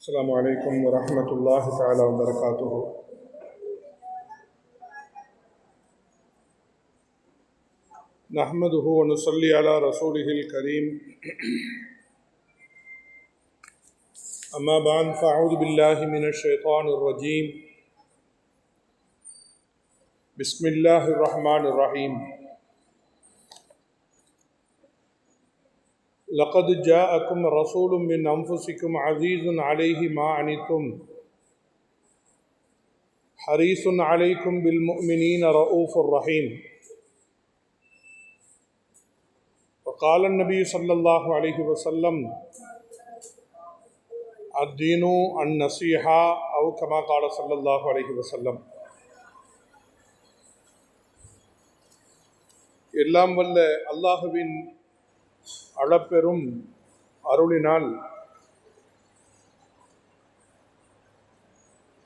السلام عليكم ورحمة الله تعالى وبركاته. نحمده ونصلي على رسوله الكريم. أما بعد فأعوذ بالله من الشيطان الرجيم. بسم الله الرحمن الرحيم. لقد جاءكم رسول من أنفسكم عزيز عليه ما عنتم حريص عليكم بالمؤمنين رؤوف رحيم. وقال النبي صلى الله عليه وسلم الدين النصيحة أو كما قال صلى الله عليه وسلم. எல்லாம் வல்ல அல்லாஹுவின் அளப்பெரும் அருளினால்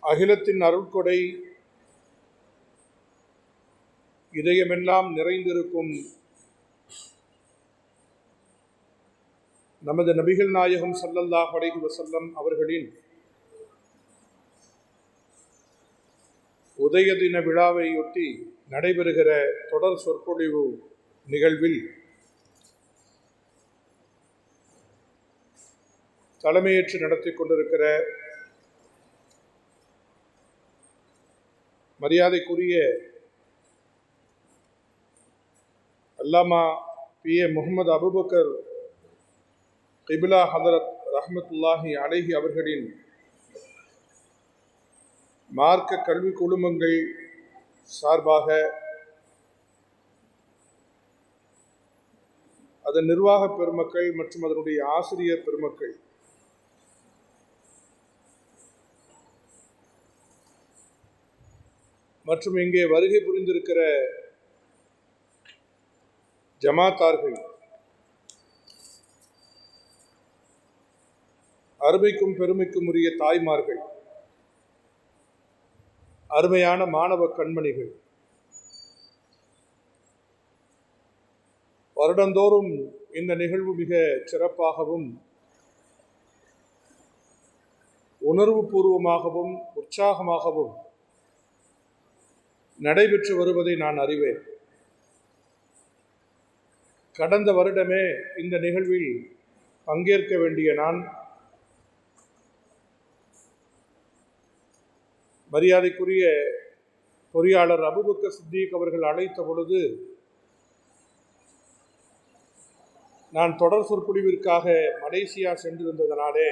அகிலத்தின் அருள்கொடை இதயமெல்லாம் நிறைந்திருக்கும் நமது நபிகள் நாயகம் ஸல்லல்லாஹு அலைஹி வஸல்லம் அவர்களின் உதய தின விழாவையொட்டி நடைபெறுகிற தொடர் சொற்பொழிவு நிகழ்வில் தலைமையேற்று நடத்தி கொண்டிருக்கிற மரியாதைக்குரிய அல்லாமா பி.ஏ. முகமது அபூபக்கர் கிபிலா ஹதரத் ரஹ்மத்துல்லாஹி அலைஹி அவர்களின் மார்க்க கல்வி குழுமங்கள் சார்பாக அதன் நிர்வாக பெருமக்கள் மற்றும் அதனுடைய ஆசிரியர் பெருமக்கள் மற்றும் இங்கே வருகை புரிந்திருக்கிற ஜமாத்தார்கள், அருமைக்கும் பெருமைக்கும் உரிய தாய்மார்கள், அருமையான மாணவ கண்மணிகள், வருடந்தோறும் இந்த நிகழ்வு மிக சிறப்பாகவும் உணர்வு பூர்வமாகவும் உற்சாகமாகவும் நடைபெற்று வருவதை நான் அறிவேன். கடந்த வருடமே இந்த நிகழ்வில் பங்கேற்க வேண்டிய நான் மரியாதைக்குரிய பொறியாளர் அபூபக்கர் சித்திக் அவர்கள் அழைத்த பொழுது நான் தொடர் சொற்பொழிவிற்காக மலேசியா சென்றிருந்ததனாலே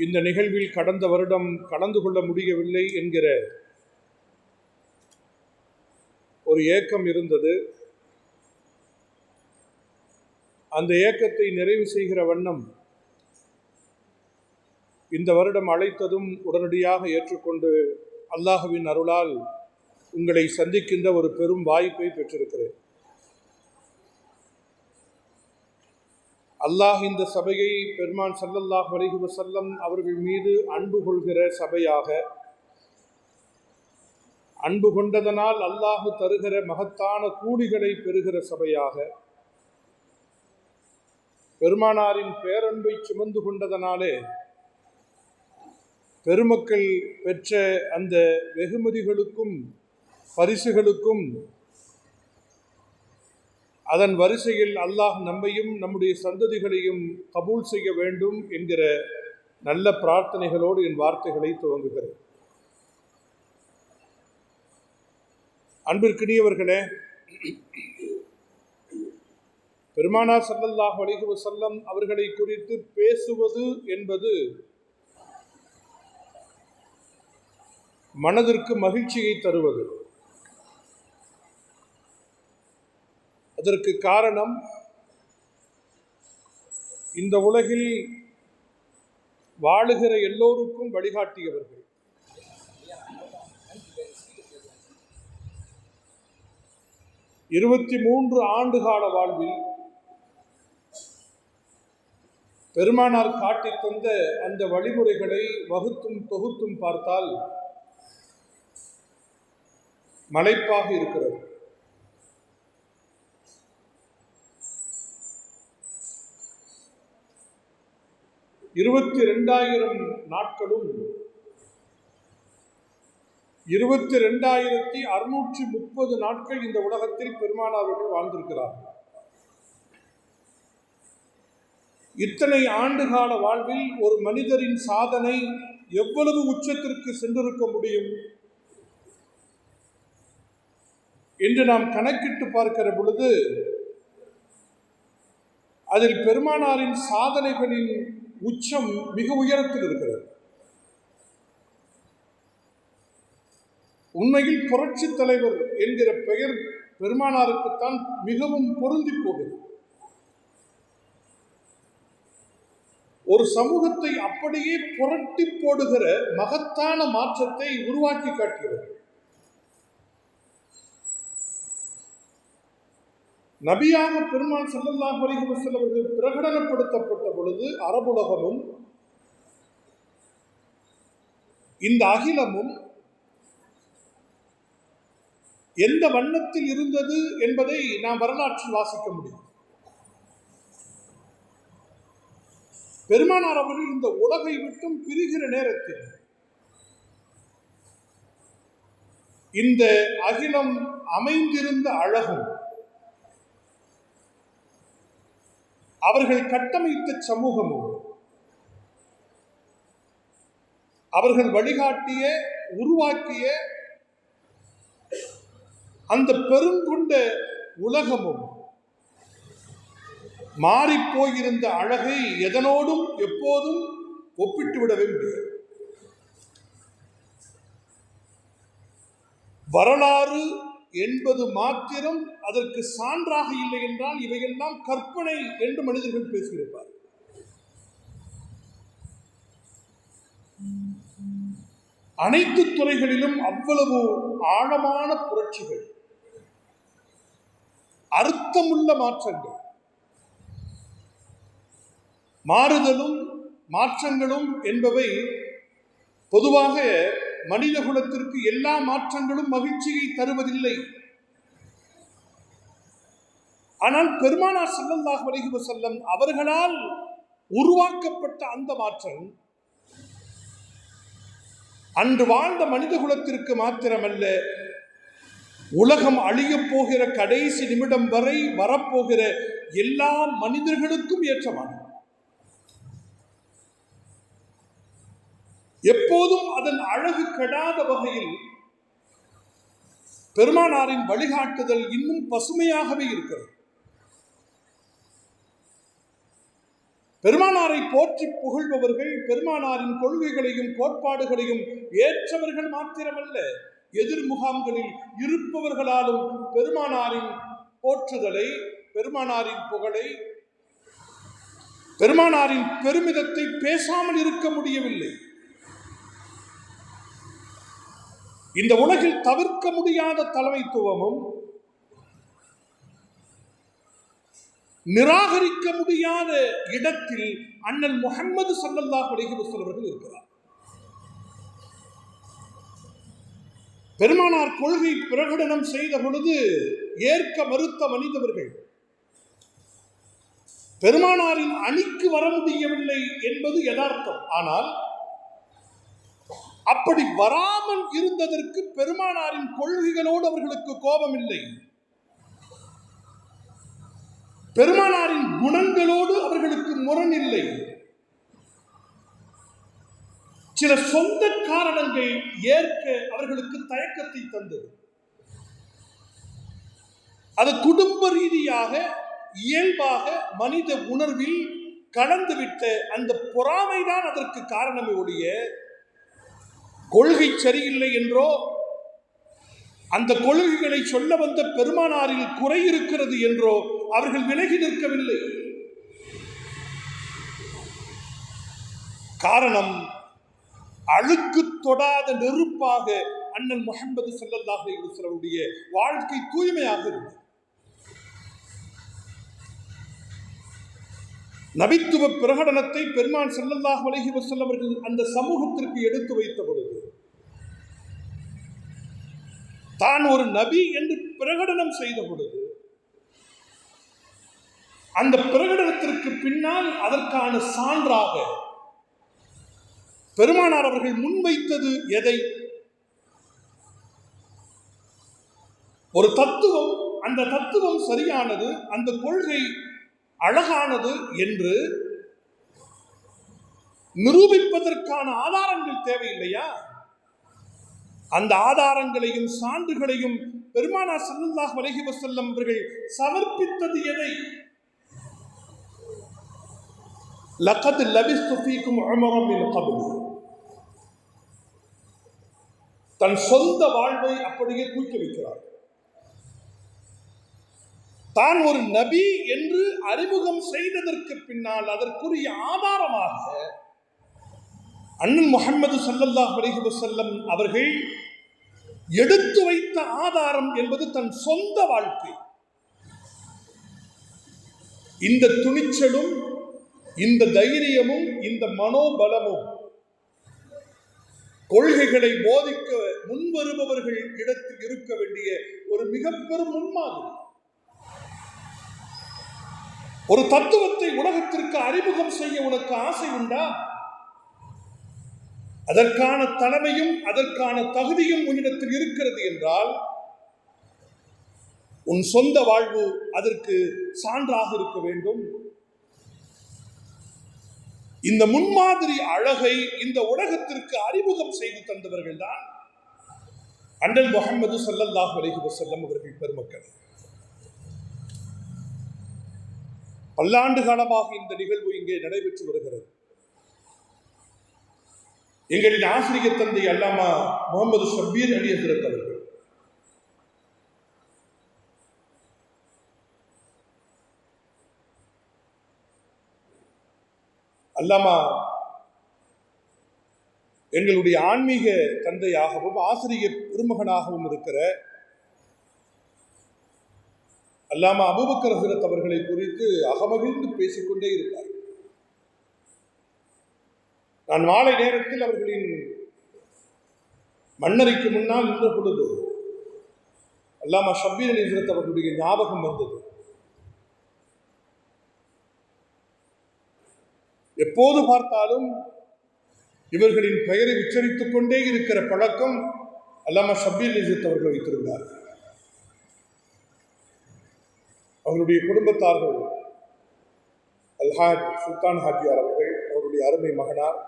இந்த நிகழ்வில் கடந்த வருடம் கலந்து கொள்ள முடியவில்லை என்கிற ஒரு ஏக்கம் இருந்தது. அந்த ஏக்கத்தை நிறைவு செய்கிற வண்ணம் இந்த வருடம் அழைத்ததும் உடனடியாக ஏற்றுக்கொண்டு அல்லாஹுவின் அருளால் உங்களை சந்திக்கின்ற ஒரு பெரும் வாய்ப்பை பெற்றிருக்கிறேன். அல்லாஹ் இந்த சபையை பெருமான் ஸல்லல்லாஹு அலைஹி வஸல்லம் அவர்கள் மீது அன்பு கொள்கிற சபையாக, அன்பு கொண்டதனால் அல்லாஹ் தருகிற மகத்தான கூலிகளை பெறுகிற சபையாக, பெருமானாரின் பேரன்பை சுமந்து கொண்டதனாலே பெருமக்கள் பெற்ற அந்த வெகுமதிகளுக்கும் பரிசுகளுக்கும் அதன் வரிசையில் அல்லாஹ் நம்மையும் நம்முடைய சந்ததிகளையும் கபூல் செய்ய வேண்டும் என்கிற நல்ல பிரார்த்தனைகளோடு என் வார்த்தைகளை துவங்குகிறேன். அன்பிற்கினியவர்களே, பெருமானார் ஸல்லல்லாஹு அலைஹி வஸல்லம் அவர்களை குறித்து பேசுவது என்பது மனதிற்கு மகிழ்ச்சியை தருவது. அதற்கு காரணம், இந்த உலகில் வாழுகிற எல்லோருக்கும் வழிகாட்டியவர்கள். இருபத்தி 3 ஆண்டுகால வாழ்வில் பெருமானார் காட்டித் தந்த அந்த வழிமுறைகளை வகுத்தும் தொகுத்தும் பார்த்தால் மலைப்பாக இருக்கிறது. 22,000 நாட்களும் 22,630 நாட்கள் இந்த உலகத்தில் பெருமானார்கள் வாழ்ந்திருக்கிறார்கள். இத்தனை ஆண்டுகால வாழ்வில் ஒரு மனிதரின் சாதனை எவ்வளவு உச்சத்திற்கு சென்றிருக்க முடியும் என்று நாம் கணக்கிட்டு பார்க்கிற பொழுது அதில் பெருமானாரின் சாதனைகளின் உச்சம் மிக உயரத்தில் இருக்கிறது. உண்மையில் புரட்சி தலைவர் என்கிற பெயர் பெருமானாருக்குத்தான் மிகவும் பொருந்தி போகிறது. ஒரு சமூகத்தை அப்படியே புரட்டி போடுகிற மகத்தான மாற்றத்தை உருவாக்கி காட்டுகிறது. நபியாக பெருமான் ஸல்லல்லாஹு அலைஹி வஸல்லம் அவர்கள் பிரகடனப்படுத்தப்பட்ட பொழுது அரபுலகமும் இந்த அகிலமும் எந்த வண்ணத்தில் இருந்தது என்பதை நாம் வரலாற்றில் வாசிக்க முடியும். பெருமானார் அவர்கள் இந்த உலகை விட்டும் பிரிகிற நேரத்தில் இந்த அகிலம் அமைந்திருந்த அழகும் அவர்கள் கட்டமைத்த சமூகமும் அவர்கள் வழிகாட்டிய உருவாக்கிய அந்த பெருங்கொண்ட உலகமும் மாறிப்போயிருந்த அழகை எதனோடும் எப்போதும் ஒப்பிட்டு விடவே முடியாது. வரலாறு என்பது மாத்திரம் அதற்கு சான்றாக இல்லை என்றால் இவையெல்லாம் கற்பனை என்று மனிதர்கள் பேசியிருப்பார். அனைத்து துறைகளிலும் அவ்வளவு ஆழமான புரட்சிகள், அர்த்தமுள்ள மாற்றங்கள், மாறுதலும் மாற்றங்களும் என்பவை பொதுவாக மனித குலத்திற்கு எல்லா மாற்றங்களும் மகிழ்ச்சியை தருவதில்லை. ஆனால் பெருமானார் ஸல்லல்லாஹு அலைஹி வஸல்லம் அவர்களால் உருவாக்கப்பட்ட அந்த மாற்றம் அன்று வாழ்ந்த மனித குலத்திற்கு மாத்திரமல்ல, உலகம் அழியப் போகிற கடைசி நிமிடம் வரை வரப்போகிற எல்லா மனிதர்களுக்கும் ஏற்றமானது. எப்போதும் அதன் அழகு கெடாத வகையில் பெருமானாரின் வழிகாட்டுதல் இன்னும் பசுமையாகவே இருக்கிறது. பெருமானாரை போற்றி புகழ்பவர்கள் பெருமானாரின் கொள்கைகளையும் கோட்பாடுகளையும் ஏற்றவர்கள் மாத்திரமல்ல, எதிர் முகாம்களில் இருப்பவர்களாலும் பெருமானாரின் போற்றுதலை, பெருமானாரின் புகழை, பெருமானாரின் பெருமிதத்தை பேசாமல் இருக்க முடியவில்லை. இந்த உலகில் தவிர்க்க முடியாத தலைமைத்துவமும் நிராகரிக்க முடியாத இடத்தில் அண்ணல் முஹம்மது ஸல்லல்லாஹு அலைஹி வஸல்லம் அவர்கள் இருக்கிறார். பெருமானார் கொள்கை பிரகடனம் செய்த பொழுது ஏற்க மறுத்த மனிதவர்கள் பெருமானாரின் அணிக்கு வர முடியவில்லை என்பது யதார்த்தம். ஆனால் அப்படி வராமல் இருந்ததற்கு பெருமானாரின் கொள்கைகளோடு அவர்களுக்கு கோபம் இல்லை. பெருமானாரின் குணங்களோடு அவர்களுக்கு முரண் இல்லை. சில சொந்த காரணங்கள் ஏற்க அவர்களுக்கு தயக்கத்தை தந்தது. அது குடும்ப ரீதியாக இயல்பாக மனித உணர்வில் கலந்துவிட்ட அந்த பொறாமைதான் அதற்கு காரணமே ஒழிய கொள்கை சரியில்லை என்றோ அந்த கொள்கைகளை சொல்ல வந்த பெருமானாரில் குறை இருக்கிறது என்றோ அவர்கள் விலகி நிற்கவில்லை. காரணம், அழுக்கு தொடாத நெருப்பாக அண்ணல் முஹம்மது ஸல்லல்லாஹு அலைஹி வஸல்லம் வாழ்க்கை தூய்மையாக இருந்தது. நபித்துவ பிரகடனத்தை பெருமான் ஸல்லல்லாஹு அலைஹி வஸல்லம் அவர்கள் அந்த சமூகத்திற்கு எடுத்து வைத்த பொழுது தான் ஒரு நபி என்று பிரகடனம் செய்த பொழுது அந்த பிரகடனத்திற்கு பின்னால் அதற்கான சான்றாக பெருமானார் அவர்கள் முன்வைத்தது எதை? ஒரு தத்துவம், அந்த தத்துவம் சரியானது, அந்த கொள்கை அழகானது என்று நிரூபிப்பதற்கான ஆதாரங்கள் தேவையில்லையா? அந்த ஆதாரங்களையும் சான்றுகளையும் பெருமானார் ஸல்லல்லாஹு அலைஹி வஸல்லம் அவர்கள் சமர்ப்பித்தது எதை? லகத் லபிஸ்து ஃபீக்கும் உமரன் மின் கப்ல். தன் சொந்த வாழ்வை அப்படியே தூக்கி வைக்கிறார். தான் ஒரு நபி என்று அறிமுகம் செய்ததற்கு பின்னால் அதற்குரிய ஆதாரமாக அண்ணல் முஹம்மது ஸல்லல்லாஹு அலைஹி வஸல்லம் அவர்கள் எடுத்து வைத்த ஆதாரம் என்பது தன் சொந்த வாழ்க்கை. இந்த துணிச்சலும், இந்த தைரியமும், இந்த மனோபலமும் கொள்கைகளை போதிக்க முன்வருபவர்கள் இடத்தில் இருக்க வேண்டிய ஒரு மிக பெரும் முன்மாதிரி. ஒரு தத்துவத்தை உலகத்திற்கு அறிமுகம் செய்ய உனக்கு ஆசை உண்டா? அதற்கான தலைமையும் அதற்கான தகுதியும் உன்னிடத்தில் இருக்கிறது என்றால் உன் சொந்த வாழ்வு அதற்கு சான்றாக இருக்க வேண்டும். இந்த முன்மாதிரி அழகை இந்த உலகத்திற்கு அறிமுகம் செய்து தந்தவர்கள் தான் அண்ணல் முஹம்மது ஸல்லல்லாஹு அலைஹி வஸல்லம் அவர்கள் பெருமக்கள். பல்லாண்டு காலமாக இந்த நிகழ்வு இங்கே நடைபெற்று வருகிறது. எங்களின் ஆசிரியர் தந்தை அல்லாமா முகமது ஷபீர் அலி ஹஜ்ரத் அவர்கள் அல்லாமா எங்களுடைய ஆன்மீக தந்தையாகவும் ஆசிரியர் பெருமகனாகவும் இருக்கிற அல்லாமா அபூபக்கர் ஹஜ்ரத் அவர்களை குறித்து அகமகிழ்ந்து பேசிக்கொண்டே இருக்கிறார். நான் மாலை நேரத்தில் அவர்களின் மன்னரைக்கு முன்னால் நின்ற பொழுது அல்லாமா ஷபீர் அலி ஹஜ்ரத் அவர்களுடைய ஞாபகம் வந்தது. எப்போது பார்த்தாலும் இவர்களின் பெயரை உச்சரித்துக் கொண்டே இருக்கிற பழக்கம் அல்லாமா ஷபீர் அலி ஹஜ்ரத் அவர்கள் வைத்திருந்தார். அவருடைய குடும்பத்தார்கள் அல்ஹாஜ் சுல்தான் ஹாஜியார் அவர்கள், அவருடைய அருமை மகனார்,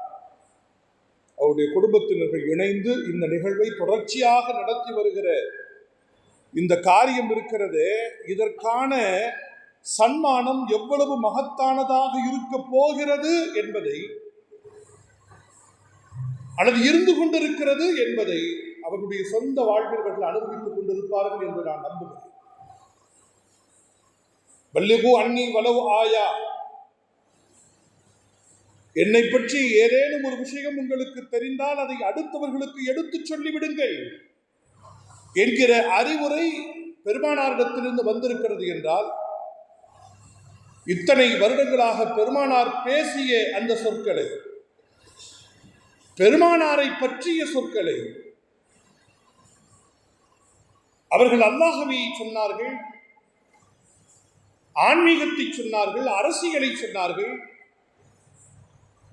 அவருடைய குடும்பத்தினர்கள் இணைந்து இந்த நிகழ்வை தொடர்ச்சியாக நடத்தி வருகிற இந்த காரியம் இருக்கிறது. இதற்கான சன்மானம் எவ்வளவு மகத்தானதாக இருக்க போகிறது என்பதை, அல்லது இருந்து கொண்டிருக்கிறது என்பதை அவர்களுடைய சொந்த வாழ்வியர்கள் அனுபவித்துக் கொண்டிருப்பார்கள் என்று நான் நம்புகிறேன். பல்லிகு அன்னி வலவு ஆயா, என்னை பற்றி ஏதேனும் ஒரு விஷயம் உங்களுக்கு தெரிந்தால் அதை அடுத்தவர்களுக்கு எடுத்துச் சொல்லிவிடுங்கள் என்கிற அறிவுரை பெருமானாரிடத்திலிருந்து வந்திருக்கிறது என்றால், இத்தனை வருடங்களாக பெருமானார் பேசிய அந்த சொற்களை, பெருமானாரை பற்றிய சொற்களை, அவர்கள் அல்லாஹ்வை சொன்னார்கள், ஆன்மீகத்தை சொன்னார்கள், அரசியலை சொன்னார்கள்,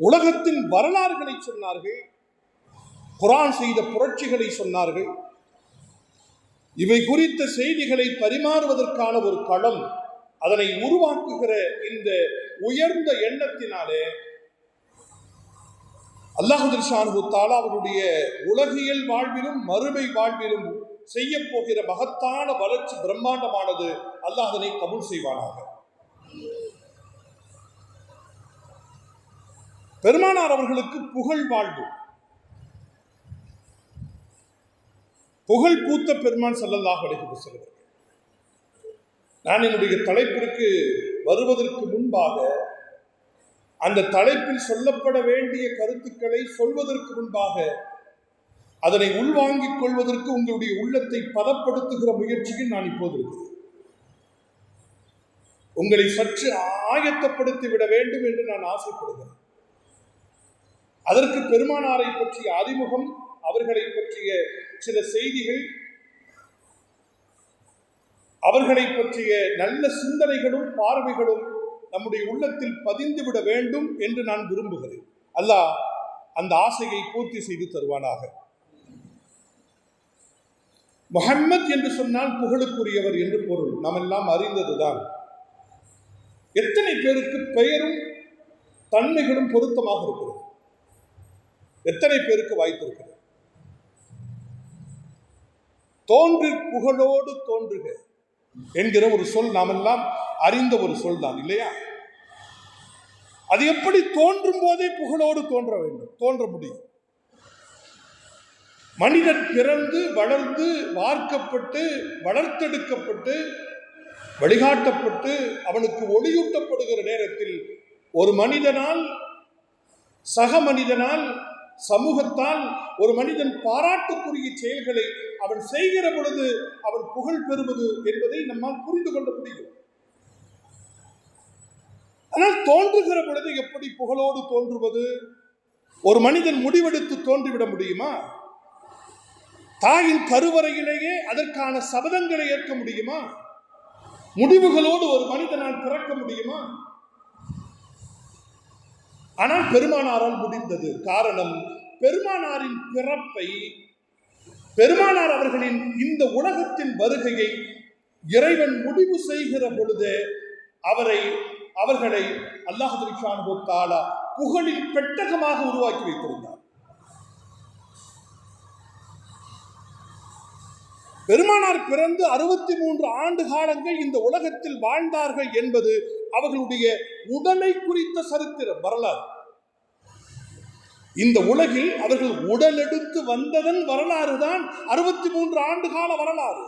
உலகத்தின் வரலாறுகளை சொன்னார்கள், குர்ஆன் செய்த புரட்சிகளை சொன்னார்கள். இவை குறித்த செய்திகளை பரிமாறுவதற்கான ஒரு களம், அதனை உருவாக்குகிற இந்த உயர்ந்த எண்ணத்தினாலே அல்லாஹ் ஸுப்ஹானஹு வ தஆலா அவருடைய உலகியல் வாழ்விலும் மறுமை வாழ்விலும் செய்ய போகிற மகத்தான வளர்ச்சி பிரம்மாண்டமானது. அல்லாஹ் அதனை கபூல் செய்வானாக. பெருமானார் அவர்களுக்கு புகழ் வாழ்வு, புகழ் பூத்த பெருமான் ஸல்லல்லாஹு அலைஹி வஸல்லம். நான் என்னுடைய தலைப்பிற்கு வருவதற்கு முன்பாக அந்த தலைப்பில் சொல்லப்பட வேண்டிய கருத்துக்களை சொல்வதற்கு முன்பாக அதனை உள்வாங்கிக் கொள்வதற்கு உங்களுடைய உள்ளத்தை பதப்படுத்துகிற முயற்சியில் நான் இப்போது இருக்கிறேன். உங்களை சற்று ஆயத்தப்படுத்தி விட வேண்டும் என்று நான் ஆசைப்படுகிறேன். அதற்கு பெருமானாரை பற்றிய அறிமுகம், அவர்களை பற்றிய சில செய்திகள், அவர்களை பற்றிய நல்ல சிந்தனைகளும் பார்வைகளும் நம்முடைய உள்ளத்தில் பதிந்துவிட வேண்டும் என்று நான் விரும்புகிறேன். அல்லாஹ் அந்த ஆசையை பூர்த்தி செய்து தருவானாக. முஹம்மத் என்று சொன்னால் புகழுக்குரியவர் என்று பொருள், நாம் எல்லாம் அறிந்ததுதான். எத்தனை பேருக்கு பெயரும் தன்மைகளும் பொருத்தமாக இருக்கிறது? எத்தனை பேருக்கு வாய்த்திருக்கிறது? தோன்றி புகழோடு தோன்றுக என்கிற ஒரு சொல் நாம் எல்லாம் அறிந்த ஒரு சொல் தான் இல்லையா? அது எப்படி தோன்றும் போதே புகழோடு தோன்ற வேண்டும், தோன்ற முடியும். மனிதன் பிறந்து வளர்ந்து வார்க்கப்பட்டு வளர்த்தெடுக்கப்பட்டு வழிகாட்டப்பட்டு அவனுக்கு ஒளியூட்டப்படுகிற நேரத்தில் ஒரு மனிதனால், சக மனிதனால், சமூகத்தால் ஒரு மனிதன் பாராட்டுக்குரிய செயல்களை அவன் செய்கிற பொழுது அவன் புகழ் பெறுவது என்பதை நம்மால் புரிந்து கொள்ள முடியும். ஆனால் தோன்றுகிற பொழுது எப்படி புகழோடு தோன்றுவது? ஒரு மனிதன் முடிவெடுத்து தோன்றிவிட முடியுமா? தாயின் கருவறையிலேயே அதற்கான சபதங்களை ஏற்க முடியுமா? முடிவுகளோடு ஒரு மனிதனால் பிறக்க முடியுமா? ஆனால் பெருமானாரால் முடிந்தது. காரணம், பெருமானாரின் பிறப்பை, பெருமானார் அவர்களின் இந்த உலகத்தின் வருகையை இறைவன் முடிவு செய்கிற பொழுது அவர்களை அல்லாஹ் சுப்ஹானஹு வ தஆலா புகழின் பெட்டகமாக உருவாக்கி வைத்திருந்தார். பெருமானார் பிறந்து 63 ஆண்டு காலங்கள் இந்த உலகத்தில் வாழ்ந்தார்கள் என்பது அவர்களுடைய உடலை குறித்த சரித்திரம், வரலாறு. இந்த உலகில் அவர்கள் உடல் எடுத்து வந்ததன் வரலாறு தான் 63 ஆண்டு கால வரலாறு.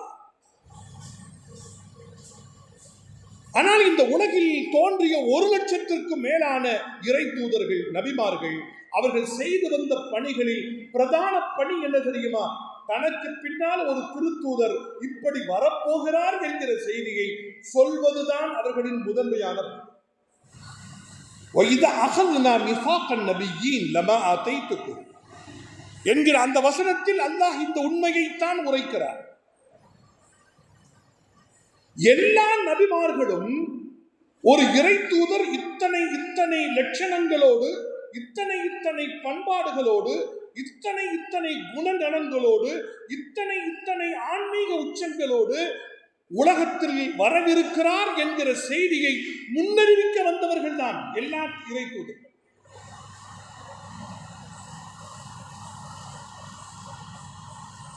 ஆனால் இந்த உலகில் தோன்றிய 1,00,000க்கு மேலான இறை தூதர்கள், நபிமார்கள், அவர்கள் செய்து வந்த பணிகளில் பிரதான பணி என்ன தெரியுமா? தனக்கு பின்னால் ஒரு திருத்தூதர் இப்படி வரப்போகிறார் என்கிற செய்தியை சொல்வதுதான் அவர்களின் முதன்மையான என்கிற அந்த வசனத்தில் அல்லாஹ் இந்த உண்மையைத்தான் உரைக்கிறார். எல்லா நபிமார்களும் ஒரு இறை தூதர் இத்தனை லட்சணங்களோடு, இத்தனை பண்பாடுகளோடு, இத்தனை குணநலன்களோடு, இத்தனை ஆன்மீக உச்சங்களோடு உலகத்தில் வரவிருக்கிறார் என்கிற செய்தியை முன்னறிவிக்க வந்தவர்கள் தான் எல்லா இறை தூதர்கள்.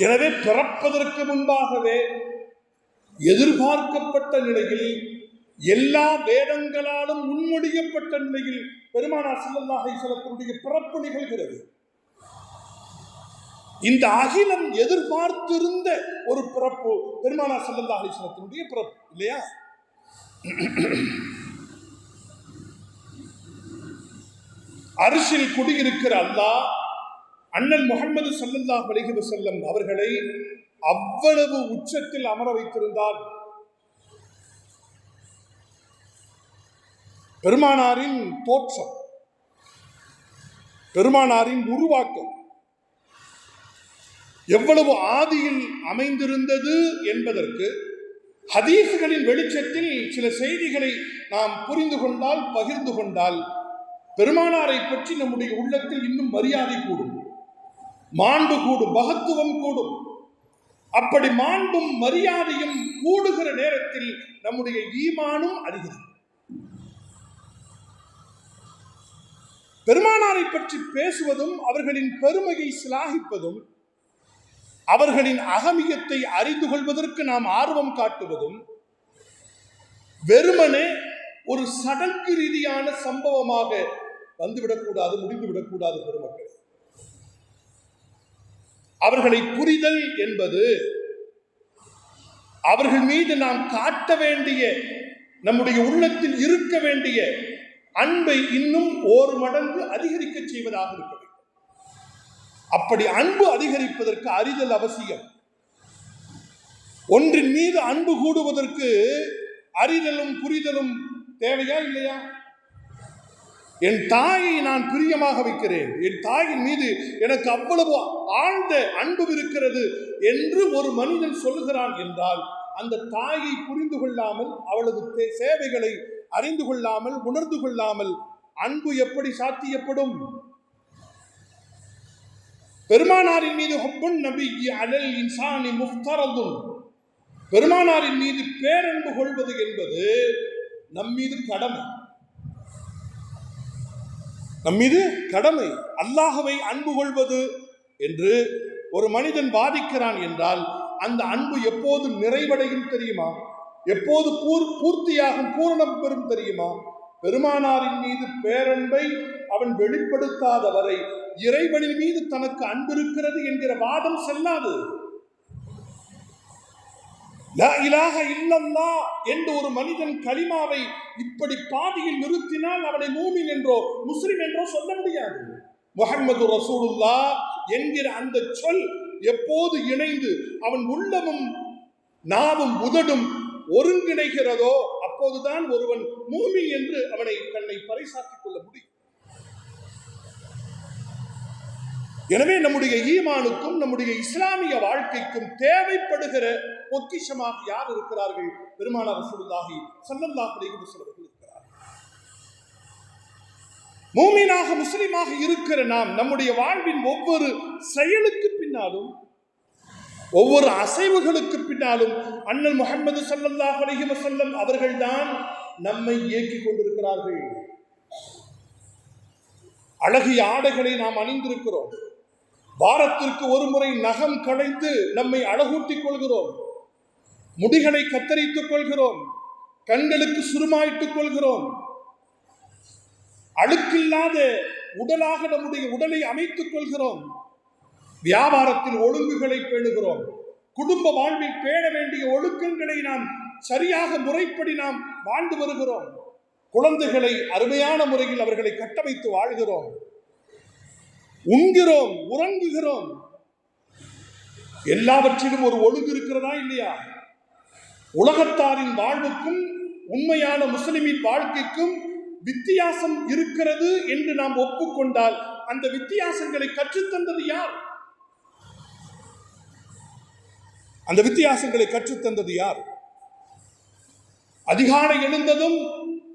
எனவே பிறப்பதற்கு முன்பாகவே எதிர்பார்க்கப்பட்ட நிலையில், எல்லா வேதங்களாலும் முன்மொழியப்பட்ட நிலையில் பெருமானார் ஸல்லல்லாஹு அலைஹி வஸல்லம் பிறப்பு நிகழ்கிறது. இந்த அகிலம் எதிர்பார்த்திருந்த ஒரு பிறப்பு பெருமானார் ஸல்லல்லாஹு அலைஹி வஸல்லம் பிறப்பு இல்லையா? அரிசில் குடியிருக்கிற அல்லாஹ் அண்ணல் முஹம்மது ஸல்லல்லாஹு அலைஹி வஸல்லம் அவர்களை அவ்வளவு உச்சத்தில் அமர வைத்திருந்தார். பெருமானாரின் தோற்றம், பெருமானாரின் உருவாக்கம் எவ்வளவு ஆதியில் அமைந்திருந்தது என்பதற்கு ஹதீஸ்களின் வெளிச்சத்தில் சில செய்திகளை நாம் புரிந்து கொண்டால், பகிர்ந்து கொண்டால், பெருமானாரை பற்றி நம்முடைய உள்ளத்தில் இன்னும் மரியாதை கூடும், மாண்பு கூடும், மகத்துவம் கூடும். அப்படி மாண்பும் மரியாதையும் கூடுகிற நேரத்தில் நம்முடைய ஈமானும் அதிகரிக்கும். பெருமானாரை பற்றி பேசுவதும், அவர்களின் பெருமையை சிலாகிப்பதும், அவர்களின் அகமியத்தை அறிந்து கொள்வதற்கு நாம் ஆர்வம் காட்டுவதும் வெறுமனே ஒரு சடங்கு ரீதியான சம்பவமாக வந்துவிடக்கூடாது, முடிந்துவிடக்கூடாது. பெருமக்கள், அவர்களை புரிதல் என்பது அவர்கள் மீது நாம் காட்ட வேண்டிய, நம்முடைய உள்ளத்தில் இருக்க வேண்டிய அன்பை இன்னும் 1 மடங்கு அதிகரிக்க செய்வதாக இருக்க வேண்டும். அப்படி அன்பு அதிகரிப்பதற்கு அறிதல் அவசியம். ஒன்றின் மீது அன்பு கூடுவதற்கு அறிதலும் புரிதலும் தேவையா இல்லையா? என் தாயை நான் பிரியமாக வைக்கிறேன், என் தாயின் மீது எனக்கு அவ்வளவு ஆழ்ந்த அன்பு இருக்கிறது என்று ஒரு மனிதன் சொல்லுகிறான் என்றால், அந்த தாயை புரிந்து கொள்ளாமல், அவளது சேவைகளை அறிந்து கொள்ளாமல், உணர்ந்து கொள்ளாமல் அன்பு எப்படி சாத்தியப்படும்? பெருமானாரின் மீது ஹுப்புன் நபி அலல் இன்சானி முஃப்தரதுன், பெருமானாரின் மீது பேரன்பு கொள்வது என்பது நம்மீது கடமை. நம்மீது கடமை. அல்லாஹ்வை அன்பு கொள்வது என்று ஒரு மனிதன் வாதிக்கிறான் என்றால் அந்த அன்பு எப்போது நிறைவடையும் தெரியுமா? எப்போது பூர்த்தியாகும், பூரணம் பெறும் தெரியுமா? பெருமானாரின் மீது பேரன்பை அவன் வெளிப்படுத்தாத வரை இறைவனின் மீது தனக்கு அன்பு இருக்கிறது என்கிற வாதம் செல்லாது. லா இலாஹ இல்லல்லாஹ் என்று ஒரு மனிதன் கலிமாவை இப்படி பாதியில் நிறுத்தினால் அவனை மூமின் என்றோ முஸ்லிம் என்றோ சொல்ல முடியாது. முஹம்மது ரசூலுல்லாஹ் என்கிற அந்த சொல் எப்போது இணைந்து அவன் உள்ளமும் நாவும் உதடும் ஒருங்கிணைகிறதோ அப்போதுதான் ஒருவன் மூமின் என்று அவனை தன்னை பறைசாற்றிக் கொள்ள முடியும். எனவே நம்முடைய ஈமானுக்கும் நம்முடைய இஸ்லாமிய வாழ்க்கைக்கும் தேவைப்படுகிற பொக்கிஷமாக யார் இருக்கிறார்கள்? பெருமானார் ரசூலுல்லாஹி ஸல்லல்லாஹு அலைஹி வஸல்லம் இருக்கிறார்கள். மூமினாக முஸ்லிமாக இருக்கிற நாம் நம்முடைய வாழ்வின் ஒவ்வொரு செயலுக்கு பின்னாலும், ஒவ்வொரு அசைவுகளுக்கு பின்னாலும் அண்ணல் முஹம்மது ஸல்லல்லாஹு அலைஹி வஸல்லம் அவர்கள்தான் நம்மை இயக்கிக் கொண்டிருக்கிறார்கள். அழகிய ஆடைகளை நாம் அணிந்திருக்கிறோம். வாரத்திற்கு ஒரு முறை நகம் களைந்து நம்மை அழகூட்டிக் கொள்கிறோம். முடிகளை கத்தரித்துக் கொள்கிறோம். கண்களுக்கு சுருமாயிட்டுக் கொள்கிறோம். அழுக்கில்லாத உடலாக நம்முடைய உடலை அமைத்துக் கொள்கிறோம். வியாபாரத்தில் ஒழுங்குகளை பேணுகிறோம். குடும்ப வாழ்வில் பேண வேண்டிய ஒழுக்கங்களை நாம் சரியாக முறைப்படி நாம் வாழ்ந்து வருகிறோம். குழந்தைகளை அருமையான முறையில் அவர்களை கட்டமைத்து வாழ்கிறோம். உண்கிறோம், உறங்குகிறோம். எல்லாவற்றிலும் ஒரு ஒழுங்கு இருக்கிறதா இல்லையா? உலகத்தாரின் வாழ்வுக்கும் உண்மையான முஸ்லிமின் வாழ்க்கைக்கும் வித்தியாசம் இருக்கிறது என்று நாம் ஒப்புக்கொண்டால் அந்த வித்தியாசங்களை கற்றுத்தந்தது யார்? அந்த வித்தியாசங்களை கற்றுத்தந்தது யார்? அதிகாலை எழுந்ததும்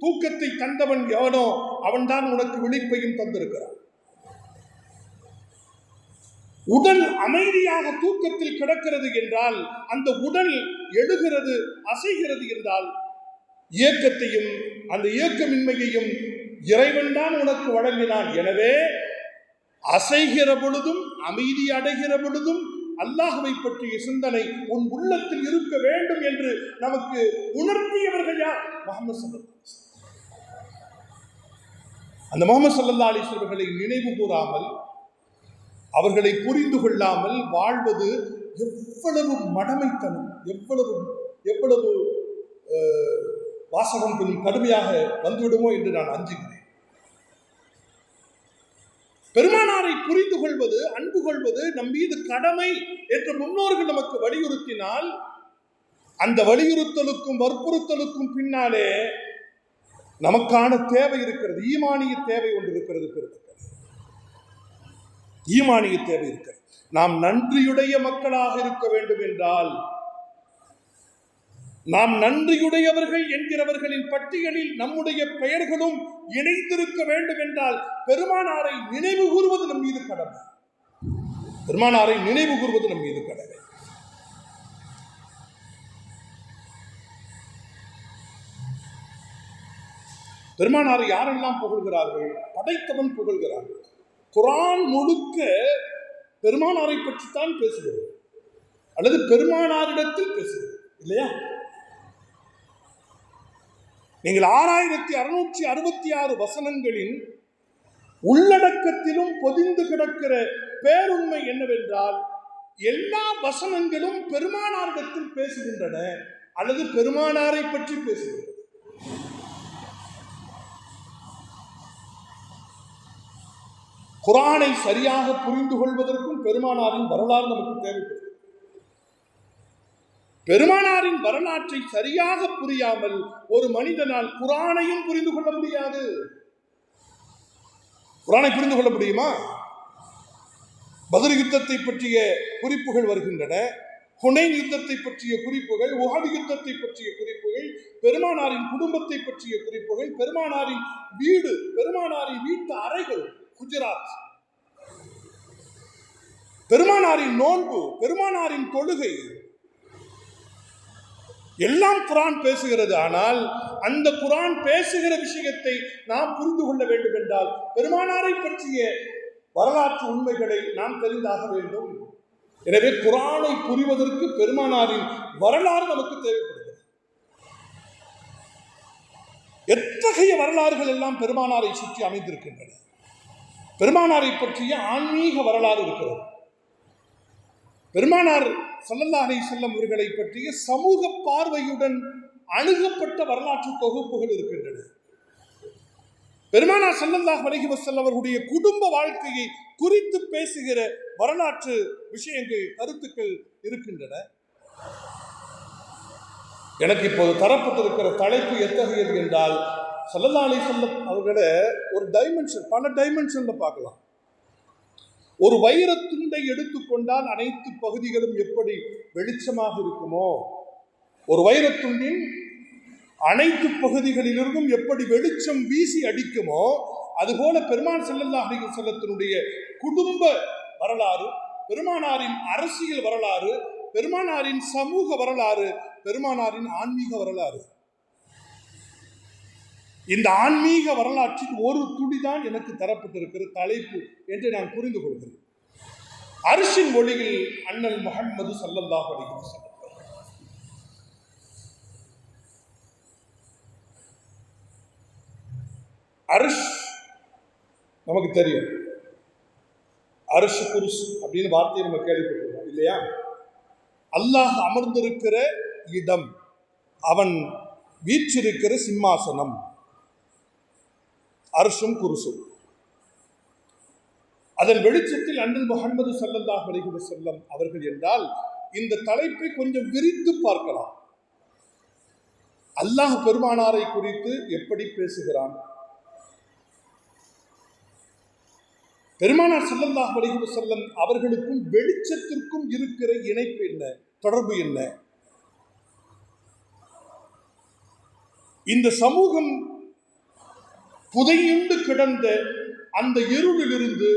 தூக்கத்தை தந்தவன் எவனோ அவன்தான் உனக்கு விழிப்பையும் தந்திருக்கிறான். உடல் அமைதியாக தூக்கத்தில் கிடக்கிறது என்றால், அந்த உடல் எழுகிறது, அசைகிறது என்றால் இயக்கத்தையும் அந்த இயக்கமின்மையையும் இறைவன் தான் உனக்கு வழங்கினான். எனவே அசைகிற பொழுதும் அமைதி அடைகிற பொழுதும் அல்லாஹ்வை பற்றிய சிந்தனை உன் உள்ளத்தில் இருக்க வேண்டும் என்று நமக்கு உணர்த்தியவர்கள் யார்? முஹம்மது ஸல்லல்லாஹு அலைஹி வஸல்லம். அந்த முஹம்மது ஸல்லல்லாஹு அலைஹி வஸல்லம் அவர்களை நினைவு கூறாமல், அவர்களை புரிந்து கொள்ளாமல் வாழ்வது எவ்வளவு மடமைத்தனம், எவ்வளவு வாசகம் கொஞ்சம் கடுமையாக வந்துவிடுமோ என்று நான் அஞ்சுகிறேன். பெருமானாரை புரிந்து கொள்வது, அன்பு கொள்வது நம் மீது கடமை என்று முன்னோர்கள் நமக்கு வலியுறுத்தினால், அந்த வலியுறுத்தலுக்கும் வற்புறுத்தலுக்கும் பின்னாலே நமக்கான தேவை இருக்கிறது. ஈமானிய தேவை ஒன்று இருக்கிறது. ஈமானிய தேவை இருக்கிறது. நாம் நன்றியுடைய மக்களாக இருக்க வேண்டும் என்றால், நாம் நன்றியுடையவர்கள் என்கிறவர்களின் பட்டியலில் நம்முடைய பெயர்களும் இணைந்திருக்க வேண்டும் என்றால் பெருமானாரை நினைவு கூறுவது நம் மீது கடமை. பெருமானாரை நினைவு கூறுவது நம் மீது கடமை. பெருமானாரை யாரெல்லாம் புகழ்கிறார்கள்? படைத்தவன் புகழ்கிறார்கள். குர்ஆன் முழுக்க பெருமானாரை பற்றித்தான் பேசுகிறது, அல்லது பெருமானாரிடத்தில் பேசுகிறது, இல்லையா? நீங்கள் 6666 வசனங்களின் உள்ளடக்கத்திலும் பொதிந்து கிடக்கிற பேருண்மை என்னவென்றால், எல்லா வசனங்களும் பெருமானாரிடத்தில் பேசுகின்றன அல்லது பெருமானாரை பற்றி பேசுகின்றன. குர்ஆனை சரியாக புரிந்து கொள்வதற்கும் பெருமானாரின் வரலாறு நமக்கு தேவைப்படுகிறது. பெருமானாரின் வரலாற்றை சரியாக புரியாமல் ஒரு மனிதனால் குர்ஆனையும் புரிந்து கொள்ள முடியாது. குர்ஆனை புரிந்து கொள்ள முடியுமா? பத்ர் யுத்தத்தை பற்றிய குறிப்புகள் வருகின்றன, ஹுனைன் யுத்தத்தை பற்றிய குறிப்புகள், உஹது யுத்தத்தை பற்றிய குறிப்புகள், பெருமானாரின் குடும்பத்தை பற்றிய குறிப்புகள், பெருமானாரின் வீடு, பெருமானாரின் வீட்டு அறைகள், குஜராத், பெருமானாரின் நோன்பு, பெருமானாரின் தொழுகை எல்லாம் குர்ஆன் பேசுகிறது. ஆனால் அந்த குர்ஆன் பேசுகிற விஷயத்தை நாம் புரிந்து கொள்ள வேண்டும் என்றால் பெருமானாரை பற்றிய வரலாற்று உண்மைகளை நாம் தெரிந்தாக வேண்டும். எனவே குர்ஆனை புரிவதற்கு பெருமானாரின் வரலாறு நமக்கு தேவைப்படுகிறது. எத்தகைய வரலாறுகள் எல்லாம் பெருமானாரை சுற்றி அமைந்திருக்கின்றன. பெருமானாரை பற்றிய ஆன்மீக வரலாறு இருக்கிறது. பெருமானார் ஸல்லல்லாஹு அலைஹி வஸல்லம் அவர்களை பற்றிய சமூக பார்வையுடன் அணுகப்பட்ட வரலாற்று தொகுப்புகள் இருக்கின்றன. பெருமானார் ஸல்லல்லாஹு அலைஹி வஸல்லம் அவர்களுடைய குடும்ப வாழ்க்கையை குறித்து பேசுகிற வரலாற்று விஷயங்கள், கருத்துக்கள் இருக்கின்றன. எனக்கு இப்போது தரப்பட்டிருக்கிற தலைப்பு எத்தகையது என்றால், ஸல்லல்லாஹு அலைஹி வஸல்லம் அவர்கள ஒரு டைமென்ஷன், பல டைமென்ஷன்ல பார்க்கலாம். ஒரு வைரத்துண்டை எடுத்துக்கொண்டால் அனைத்து பகுதிகளும் எப்படி வெளிச்சமாக இருக்குமோ, ஒரு வைரத்துண்டின் அனைத்து பகுதிகளிலிருந்தும் எப்படி வெளிச்சம் வீசி அடிக்குமோ, அதுபோல பெருமான் ஸல்லல்லாஹு அலைஹி வஸல்லத்தினுடைய குடும்ப வரலாறு, பெருமானாரின் அரசியல் வரலாறு, பெருமானாரின் சமூக வரலாறு, பெருமானாரின் ஆன்மீக வரலாறு. இந்த ஆன்மீக வரலாற்றில் ஒரு துடிதான் எனக்கு தரப்பட்டிருக்கிற தலைப்பு என்று நான் புரிந்து கொள்கிறேன். அர்ஷின் மொழியில் அண்ணல் முஹம்மது ஸல்லல்லாஹு அலைஹி வஸல்லம். அர்ஷ் நமக்கு தெரியும். அர்ஷ் குர்ஸ் அப்படின்னு வார்த்தையை நம்ம கேள்விப்பட்டிருக்கோம் இல்லையா? அல்லாஹ் அமர்ந்திருக்கிற இடம், அவன் வீற்றிருக்கிற சிம்மாசனம், அர்ஷும் குர்சும். அதன் வெளிச்சத்தில் அண்ணல் முஹம்மது ஸல்லல்லாஹு அலைஹி வஸல்லம் அவர்கள் என்றால் இந்த தலைப்பை கொஞ்சம் விரித்து பார்க்கலாம். அல்லாஹ் பெருமானாரை குறித்து எப்படி பேசுகிறான்? பெருமானார் ஸல்லல்லாஹு அலைஹி வஸல்லம் அவர்களுக்கும் வெளிச்சத்திற்கும் இருக்கிற இணைப்பு என்ன, தொடர்பு என்ன? இந்த சமூகம் புதையுண்டு கிடந்த அந்த இருளிலிருந்து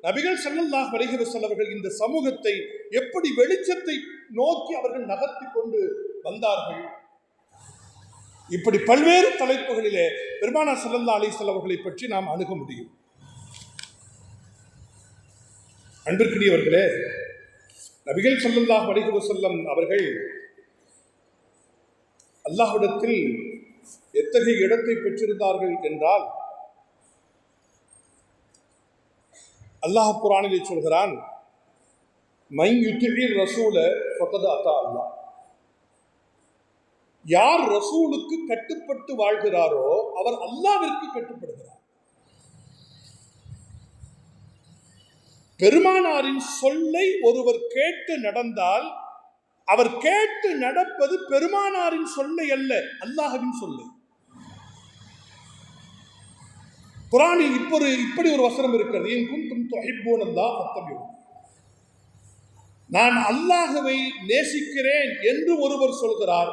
நபிகள் ஸல்லல்லாஹு அலைஹி வஸல்லம் அவர்கள் இந்த சமூகத்தை எப்படி வெளிச்சத்தை நோக்கி அவர்கள் நகர்த்தி கொண்டு வந்தார்கள்? இப்படி பல்வேறு தலைப்புகளிலே பெருமானார் ஸல்லல்லாஹு அலைஹி வஸல்லம் அவர்களை பற்றி நாம் அணுக முடியும். அன்பிற்குரியவர்களே, நபிகள் ஸல்லல்லாஹு அலைஹி வஸல்லம் அவர்கள் அல்லாஹ்விடத்தில் எத்தகைய இடத்தை பெற்றிருந்தார்கள் என்றால், அல்லாஹ் குர்ஆனிலே சொல்கிறான், மன் யுத்திஇர் ரசூல ஃபகத் அத்தா அல்லாஹ். யார் ரசூலுக்கு கட்டுப்பட்டு வாழ்கிறாரோ அவர் அல்லாஹ்விற்கு கட்டுப்படுகிறார். பெருமானாரின் சொல்லை ஒருவர் கேட்டு நடந்தால் அவர் கேட்டு நடப்பது பெருமானாரின் சொல்லை அல்ல, அல்லாஹ்வின் சொல்லை. குர்ஆனில் இப்படி ஒரு வசனம் இருக்கிறது, இன் குன்தும் துஹிப்பூனல்லாஹ் ஃபத்தபிஊன். நான் அல்லாஹ்வை நேசிக்கிறேன் என்று ஒருவர் சொல்கிறார்,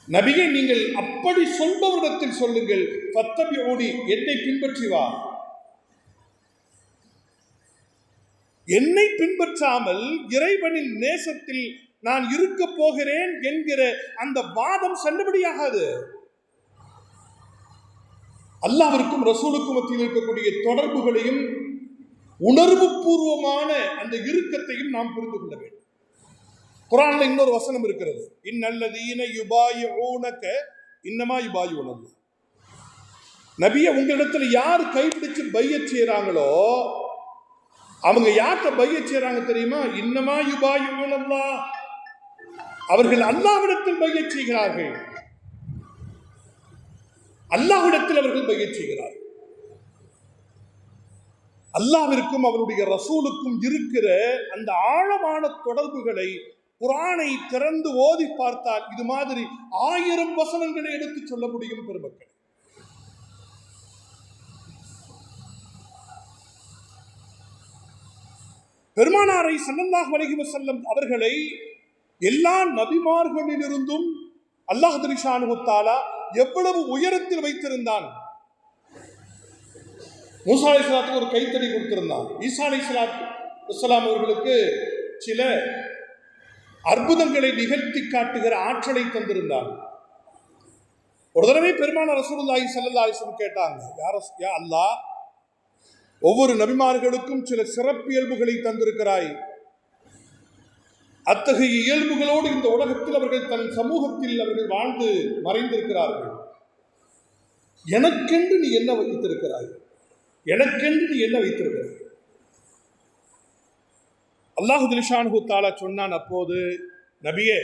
நபியே நீங்கள் அப்படி சொல்பவரிடத்தில் சொல்லுங்கள், ஃபத்தபிஊனி, என்னை பின்பற்றி வா. என்னை பின்பற்றாமல் இறைவனின் நேசத்தில் நான் இருக்க போகிறேன் என்கிற அந்த வாதம் செல்லுபடியாகாது. அல்லாஹ்விற்கும் ரசூலுக்கும் மத்தியில் இருக்கக்கூடிய தொடர்புகளையும் உணர்வு பூர்வமான அந்த இறுக்கத்தையும் நாம் புரிந்து கொள்ள வேண்டும். குர்ஆன்ல இன்னொரு வசனம் இருக்கிறது, இன்னல்லதீன யுபாயிஊனக இன்னமா யுபாயிஊனல்லாஹ். நபியே, உங்களிடத்தில் யார் கைப்பிடிச்சு பையத் செய்றாங்களோ அவங்க யார்கிட்ட பையத் செய்றாங்க தெரியுமா? இன்னமா யுபாயிஊனல்லாஹ். அவர்கள் அல்லாஹ்விடத்தில் பையத் செய்கிறார்கள். அல்லாஹ்விடத்தில் அவர்கள் பையத் செய்கிறார்கள். அல்லாஹ்விற்கும் அவருடைய ரசூலுக்கும் இருக்கிற அந்த ஆழமான தொடர்புகளை குர்ஆனை திறந்து ஓதி பார்த்தால் இது மாதிரி 1000 வசனங்களை எடுத்து சொல்ல முடியும். பெருமக்கள், பெருமானாரை ஸல்லல்லாஹு அலைஹி வஸல்லம் அவர்களை எல்லா நபிமார்களிலிருந்தும் அல்லாஹ் ஸுப்ஹானஹு வ தஆலா எவ்வளவு உயரத்தில் வைத்திருந்தான். மூசா அலைஹிஸ்ஸலாத்துக்கு ஒரு கைத்தடி கொடுத்திருந்தான். ஈசா அலைஹிஸ்ஸலாத்து இஸ்லாம் அவர்களுக்கு சில அற்புதங்களை நிகழ்த்தி காட்டுகிற ஆற்றலை தந்திருந்தார். ஒரு தடவை பெருமானார் ரசூலுல்லாஹி ஸல்லல்லாஹு அலைஹி வஸல்லம் கேட்டாங்க, யா அல்லாஹ், ஒவ்வொரு நபிமார்களுக்கும் சில சிறப்பியல்புகளை தந்திருக்கிறாய். அத்தகைய இயல்புகளோடு இந்த உலகத்தில் அவர்கள் தன் சமூகத்தில் அவர்கள் வாழ்ந்து மறைந்திருக்கிறார்கள். எனக்கென்று நீ என்ன வைத்திருக்கிறாய்? எனக்கென்று நீ என்ன வைத்திருக்கிறாய்? அல்லாஹு ஜல்ஷானஹு தஆலா சொன்னான், அப்போது நபியே,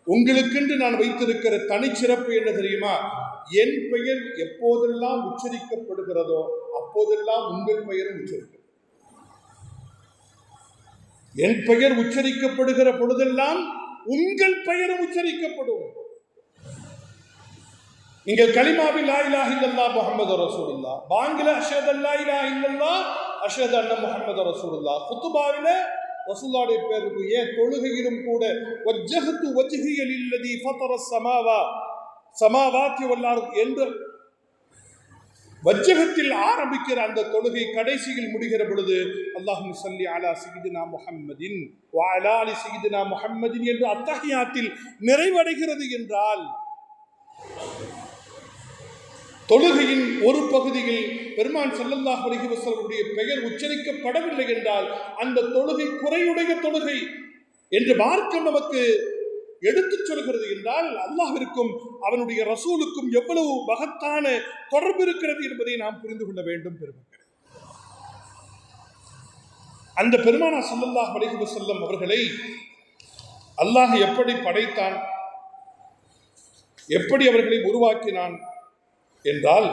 உங்களுக்கென்று நான் வைத்திருக்கிற தனிச்சிறப்பு என்ன தெரியுமா? என் பெயர் எப்போதெல்லாம் உச்சரிக்கப்படுகிறதோ அப்போதெல்லாம் உங்கள் பெயரும் உச்சரிக்கும். என் பெயர் உச்சரிக்கப்படுகிற பொழுதெல்லாம் உங்கள் பெயரும் உச்சரிக்கப்படும். நீங்கள் கலிமாவில் லா இலாஹ இல்லல்லாஹ் முஹம்மது ரசூலுல்லாஹ், பாங்கில அஷ்ஹது அல்லா இலாஹ இல்லல்லாஹ் அஷ்ஹது அன்ன முஹம்மது ரசூலுல்லாஹ், குத்துபாவில ரசூலுல்லாஹ்வுடைய பேர் இருக்கு. ஏன் தொழுகையிலும் கூட வஜ்ஜஹது வஜ்ஹிய லில்லதி ஃபதர ஸமாவாத்தி வல் அர்த் என்ற வஜ்ஜகத்தில் ஆரம்பிக்கிற அந்த தொழுகை கடைசியில் முடிகிற பொழுது அல்லாஹும்ம ஸல்லி அலா சய்யிதினா முஹம்மதின் வ அலா ஆலி சய்யிதினா முஹம்மதின் என்று அத்தஹியாத்தில் நிறைவடைகிறது என்றால், தொழுகையின் ஒரு பகுதியில் பெருமான் ஸல்லல்லாஹு அலைஹி வஸல்லம் பெயர் உச்சரிக்கப்படவில்லை என்றால் அந்த தொழுகை குறையுடைய தொழுகை என்று மார்க்கம் நமக்கு எடுத்துச் சொல்கிறது என்றால், அல்லாஹ்விற்கும் அவனுடைய ரசூலுக்கும் எவ்வளவு மகத்தான தொடர்பு இருக்கிறது என்பதை நாம் புரிந்து கொள்ள வேண்டும். பெருமக்களே, அந்த பெருமானார் ஸல்லல்லாஹு அலைஹி வஸல்லம் அவர்களை அல்லாஹ் எப்படி படைத்தான், எப்படி அவர்களை உருவாக்கினான் என்றால்,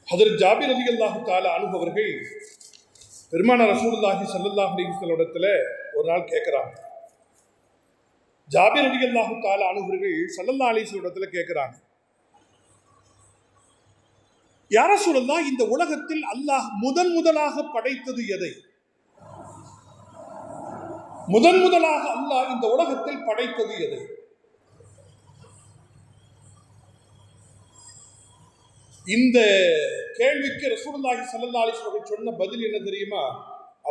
ஹஜ்ரத் ஜாபிர் ரலியல்லாஹு தஆலா அன்ஹு அவர்கள் பெருமானார் ரசூலுல்லாஹி ஸல்லல்லாஹு அலைஹி வஸல்லம் இடத்துல ஒரு நாள் கேட்கிறாங்க. ஜாபிர் ரலியல்லாஹு தஆலா அன்ஹு அவர்கள் ஸல்லல்லாஹு அலைஹி வஸல்லம் இடத்துல கேட்கிறாங்க, யா ரசூலல்லாஹ், இந்த உலகத்தில் அல்லாஹ் முதலாக படைத்தது எதை? முதலாக அல்லாஹ் இந்த உலகத்தில் படைத்தது எதை? இந்த கேள்விக்கு ரசூலுல்லாஹி ஸல்லல்லாஹு அலைஹி வஸல்லம் சொன்ன பதில் என்ன தெரியுமா?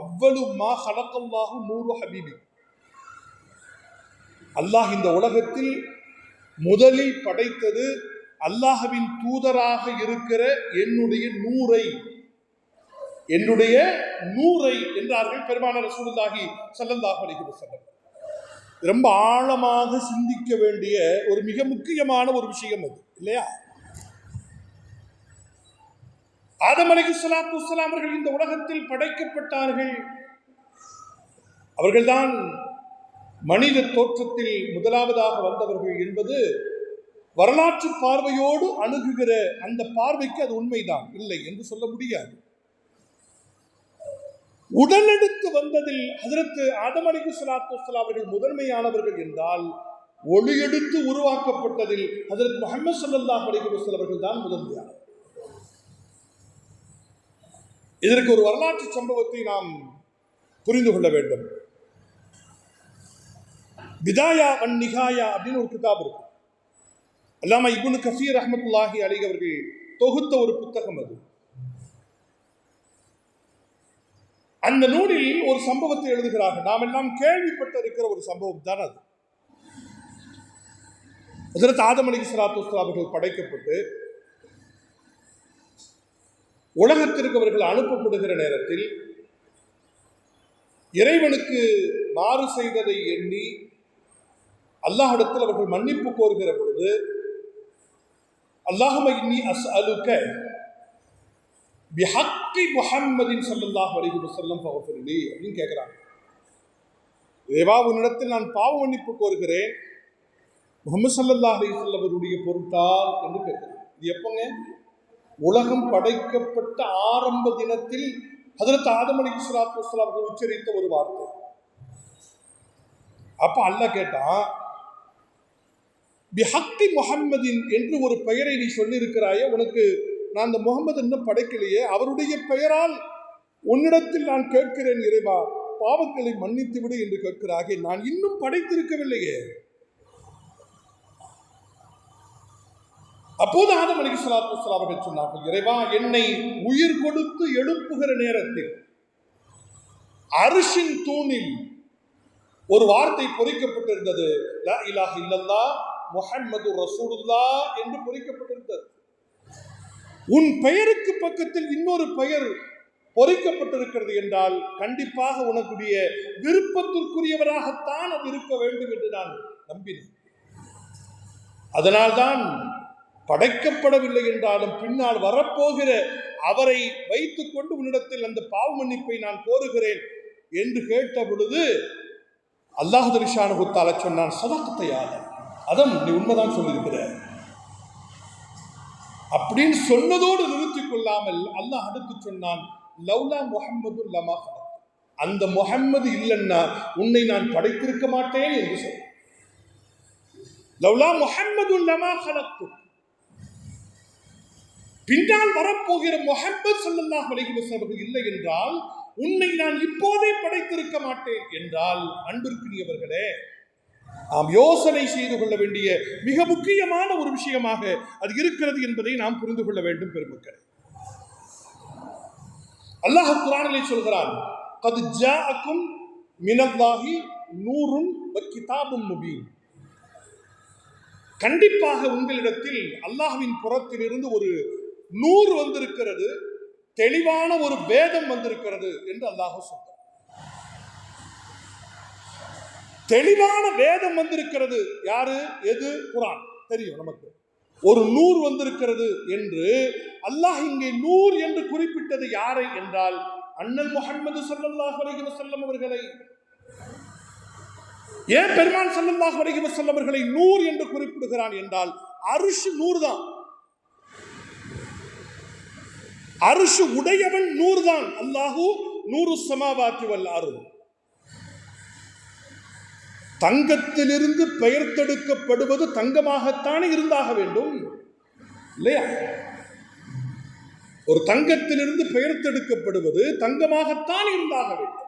அவ்வளு மா ஹலக்கல்லாஹு நூறு ஹபீபி, அல்லாஹ் இந்த உலகத்தில் முதலில் படைத்தது அல்லாஹ்வின் தூதராக இருக்கிற என்னுடைய நூரை என்றார்கள் பெருமானார் ரசூலுல்லாஹி ஸல்லல்லாஹு அலைஹி வஸல்லம். ரொம்ப ஆழமாக சிந்திக்க வேண்டிய ஒரு மிக முக்கியமான ஒரு விஷயம் அது, இல்லையா? ஆதம் அலைஹிஸ்ஸலாத்து வஸ்ஸலாம் அவர்கள் இந்த உலகத்தில் படைக்கப்பட்டார்கள். அவர்கள்தான் மனித தோற்றத்தில் முதலாவதாக வந்தவர்கள் என்பது வரலாற்று பார்வையோடு அணுகுகிற அந்த பார்வைக்கு அது உண்மைதான், இல்லை என்று சொல்ல முடியாது. உடலெடுத்து வந்ததில் ஹஜ்ரத் ஆதம் அலைஹிஸ்ஸலாத்து வஸ்ஸலாம் அவர்கள் முதன்மையானவர்கள் என்றால், ஒளியெடுத்து உருவாக்கப்பட்டதில் ஹஜ்ரத் முஹம்மது ஸல்லல்லாஹு அலைஹி வஸல்லம் அவர்கள் தான் முதன்மையானவர். இதற்கு ஒரு வரலாற்று சம்பவத்தை நாம் புரிந்து கொள்ள வேண்டும். பிதாயா வன் நிகாயா அப்படின்னு ஒரு கிதாப் இருக்கு. அல்லாமா இப்னு கஸீர் ரஹ்மத்துல்லாஹி அலைஹி அவர்கள் தொகுத்த ஒரு புத்தகம் அது. அந்த நூலில் ஒரு சம்பவத்தை எழுதுகிறார்கள். நாம் எல்லாம் கேள்விப்பட்டு இருக்கிற ஒரு சம்பவம் தான் அது. ஹஜ்ரத் ஆதம் அலைஹிஸ்ஸலாத்து வஸ்ஸலாம் அவர்கள் படைக்கப்பட்டு உலகத்திற்கு அவர்கள் அனுப்பப்படுகிற நேரத்தில் இறைவனுக்கு மாறு செய்ததை எண்ணி அல்லாஹ்விடத்தில் அவர்கள் மன்னிப்பு கோருகிற பொழுது, அல்லாஹும்ம இன்னி அஸ்அலுக பிஹக்கி முஹம்மதின் ஸல்லல்லாஹு அலைஹி வஸல்லம் ஃபக்ஃபிர்லி அப்படின்னு கேட்கிறாங்க. தேவா, உன்னிடத்தில் நான் பாவ மன்னிப்பு கோருகிறேன், முஹம்மது ஸல்லல்லாஹு அலைஹி வஸல்லம் அவருடைய பொருட்டால் என்று கேட்கிறாங்க. இது எப்போங்க? உலகம் படைக்கப்பட்ட ஆரம்ப தினத்தில் ஹஜ்ரத் ஆதம் அலைஹிஸ்ஸலாத்து வஸ்ஸலாம் அவர்கள் உச்சரித்த ஒரு வார்த்தை. அப்ப அல்லாஹ் கேட்டான், பிஹக்கி முஹம்மதின் என்று ஒரு பெயரை நீ சொல்லியிருக்கிறாயே, உனக்கு நான் அந்த முகமது இன்னும் படைக்கலையே, அவருடைய பெயரால் உன்னிடத்தில் நான் கேட்கிறேன் இறைவா, பாவங்களை மன்னித்து விடு என்று கேட்கிறாயே, நான் இன்னும் படைத்திருக்கவில்லையே. அப்போது ஆதம் அலைஹிஸ்ஸலாத்து வஸ்ஸலாம் அவர்கள் சொன்னார்கள், இறைவா, என்னை உயிர் கொடுத்து எழுப்புகிற நேரத்தில் அரிஷின் தூணில் ஒரு வார்த்தை பொறிக்கப்பட்டிருந்தது, லா இலாஹ இல்லல்லாஹ் முஹம்மது ரசூலுல்லாஹ் என்று பொறிக்கப்பட்டிருந்தது. உன் பெயருக்கு பக்கத்தில் இன்னொரு பெயர் பொறிக்கப்பட்டிருக்கிறது என்றால் கண்டிப்பாக உனக்குடைய விருப்பத்திற்குரியவராகத்தான் அது இருக்க வேண்டும் என்று நான் நம்பினேன். அதனால்தான் படைக்கப்படவில்லை என்றாலும் பின்னால் வரப்போகிற அவரை வைத்துக் கொண்டு உன்னிடத்தில் அந்த பாவ மன்னிப்பை நான் கோருகிறேன் என்று கேட்ட பொழுது அல்லாஹ் ஜல்ல ஷானஹு தஆலா சொன்னான், சதகத்தை ஆதம், அதம் நீ உண்மைதான் சொல்லியிருக்கிற அப்படின்னு சொன்னதோடு நிறுத்திக் கொள்ளாமல் அல்லாஹ் அடுத்து சொன்னான், லவ்லா முஹம்மது லமா ஹலக், அந்த முஹம்மது இல்லைன்னா உன்னை நான் படைத்திருக்க மாட்டேன் என்று சொன்னான். லவ்லா முஹம்மது லமா ஹலக், பின்னால் வரப்போகிற முஹம்மது ஸல்லல்லாஹு அலைஹி வஸல்லம் இல்லை என்றால் உன்னை நான் இப்போதே படைத்திருக்க மாட்டேன் என்றால், அன்பிற்குரியவர்களே, நாம் யோசனை செய்து கொள்ள வேண்டிய மிக முக்கியமான ஒரு விஷயமாக அது இருக்கிறது என்பதை நாம் புரிந்து கொள்ள வேண்டும். பெருமக்களே, அல்லாஹ் குர்ஆனிலே சொல்கிறான், கத் ஜாஅக்கும் மினல்லாஹி நூருன் வ கிதாபும் முபீன், கண்டிப்பாக உங்களிடத்தில் அல்லாஹ்வின் புறத்திலிருந்து ஒரு நூறு வந்திருக்கிறது, தெளிவான ஒரு வேதம் வந்திருக்கிறது என்று அல்லாஹ் சொல்றார். தெளிவான வேதம் வந்திருக்கிறது. யாரு? எது? குர்ஆன். தெரியும் நமக்கு. ஒரு நூறு வந்திருக்கிறது என்று அல்லாஹ் இங்கே நூறு என்று குறிப்பிட்டது யாரை என்றால் அண்ணல் முஹம்மது ஸல்லல்லாஹு அலைஹி வஸல்லம் அவர்களை. ஏன் பெருமான் ஸல்லல்லாஹு அலைஹி வஸல்லம் அவர்களை நூறு என்று குறிப்பிடுகிறான் என்றால் அர்ஷ் நூறு தான். அர்ஷ் உடையவன் நூறு தான். அல்லாஹு நூறு ஸமாவாத்தி வல் அர்த். தங்கத்திலிருந்து பெயர்த்தெடுக்கப்படுவது தங்கமாகத்தானே இருந்தாக வேண்டும் இல்லையா? ஒரு தங்கத்திலிருந்து பெயர்த்தெடுக்கப்படுவது தங்கமாகத்தான் இருந்தாக வேண்டும்.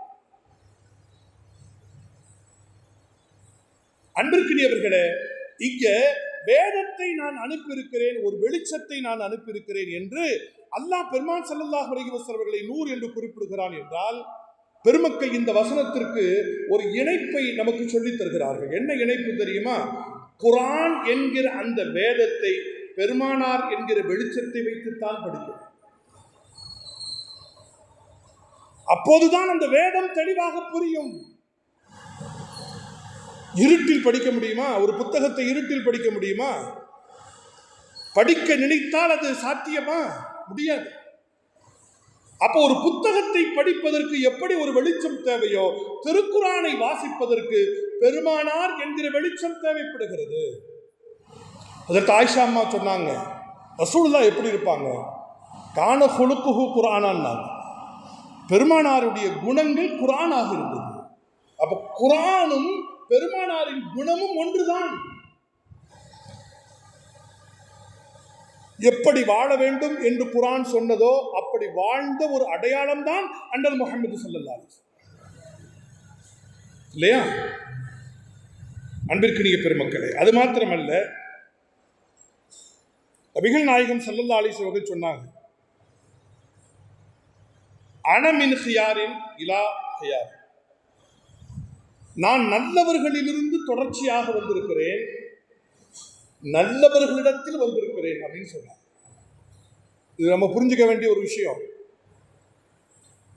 அன்பிற்குரியவர்களே, இங்க வேதத்தை நான் அனுப்பியிருக்கிறேன், ஒரு வெளிச்சத்தை நான் அனுப்பியிருக்கிறேன் என்று அல்லாஹ் பெருமான் ஸல்லல்லாஹு அலைஹி வஸல்லம் அவர்களை நூறு என்று குறிப்பிடுகிறான் என்றால், பெருமக்கள் இந்த வசனத்திற்கு ஒரு இணைப்பை நமக்கு சொல்லித் தருகிறார்கள். என்ன இணைப்பு தெரியுமா? குர்ஆன் என்கிற அந்த வேதத்தை பெருமானார் என்கிற வெளிச்சத்தை வைத்துத்தான் படிக்கிறோம். அப்போதுதான் அந்த வேதம் தெளிவாக புரியும். இருட்டில் படிக்க முடியுமா? ஒரு புத்தகத்தை இருட்டில் படிக்க முடியுமா? படிக்க நினைத்தால் அது சாத்தியமா? முடியாது. அப்போ ஒரு புத்தகத்தை படிப்பதற்கு எப்படி ஒரு வெளிச்சம் தேவையோ, திருக்குர்ஆனை வாசிப்பதற்கு பெருமானார் என்கிற வெளிச்சம் தேவைப்படுகிறது. அதற்கு ஆயிஷா அம்மா சொன்னாங்க, ரசூலுல்லாஹ் எப்படி இருப்பாங்க? கான ஹுலுகுஹு குர்ஆனான்னாங்க. பெருமானாருடைய குணங்கள் குர்ஆனாக இருந்தது. அப்ப குர்ஆனும் பெருமானாரின் குணமும் ஒன்றுதான். எப்படி வாழ வேண்டும் என்று குர்ஆன் சொன்னதோ அப்படி வாழ்ந்த ஒரு அடையாளம் தான் அண்ணல் முஹம்மது ஸல்லல்லாஹு அலைஹி வஸல்லம் இல்லையா? அன்பிற்குரிய பெருமக்களே, அது மாத்திரமல்ல, நபிகள் நாயகம் ஸல்லல்லாஹு அலைஹி வஸல்லம் சொன்னாங்க, அன மின் ஹியாரின் இலா ஹியார், நான் நல்லவர்களிலிருந்து தொடர்ச்சியாக வந்திருக்கிறேன், நல்லவர்களிடத்தில் வந்திருக்கிறேன் அப்படின்னு சொன்னார். இது நம்ம புரிஞ்சுக்க வேண்டிய ஒரு விஷயம்.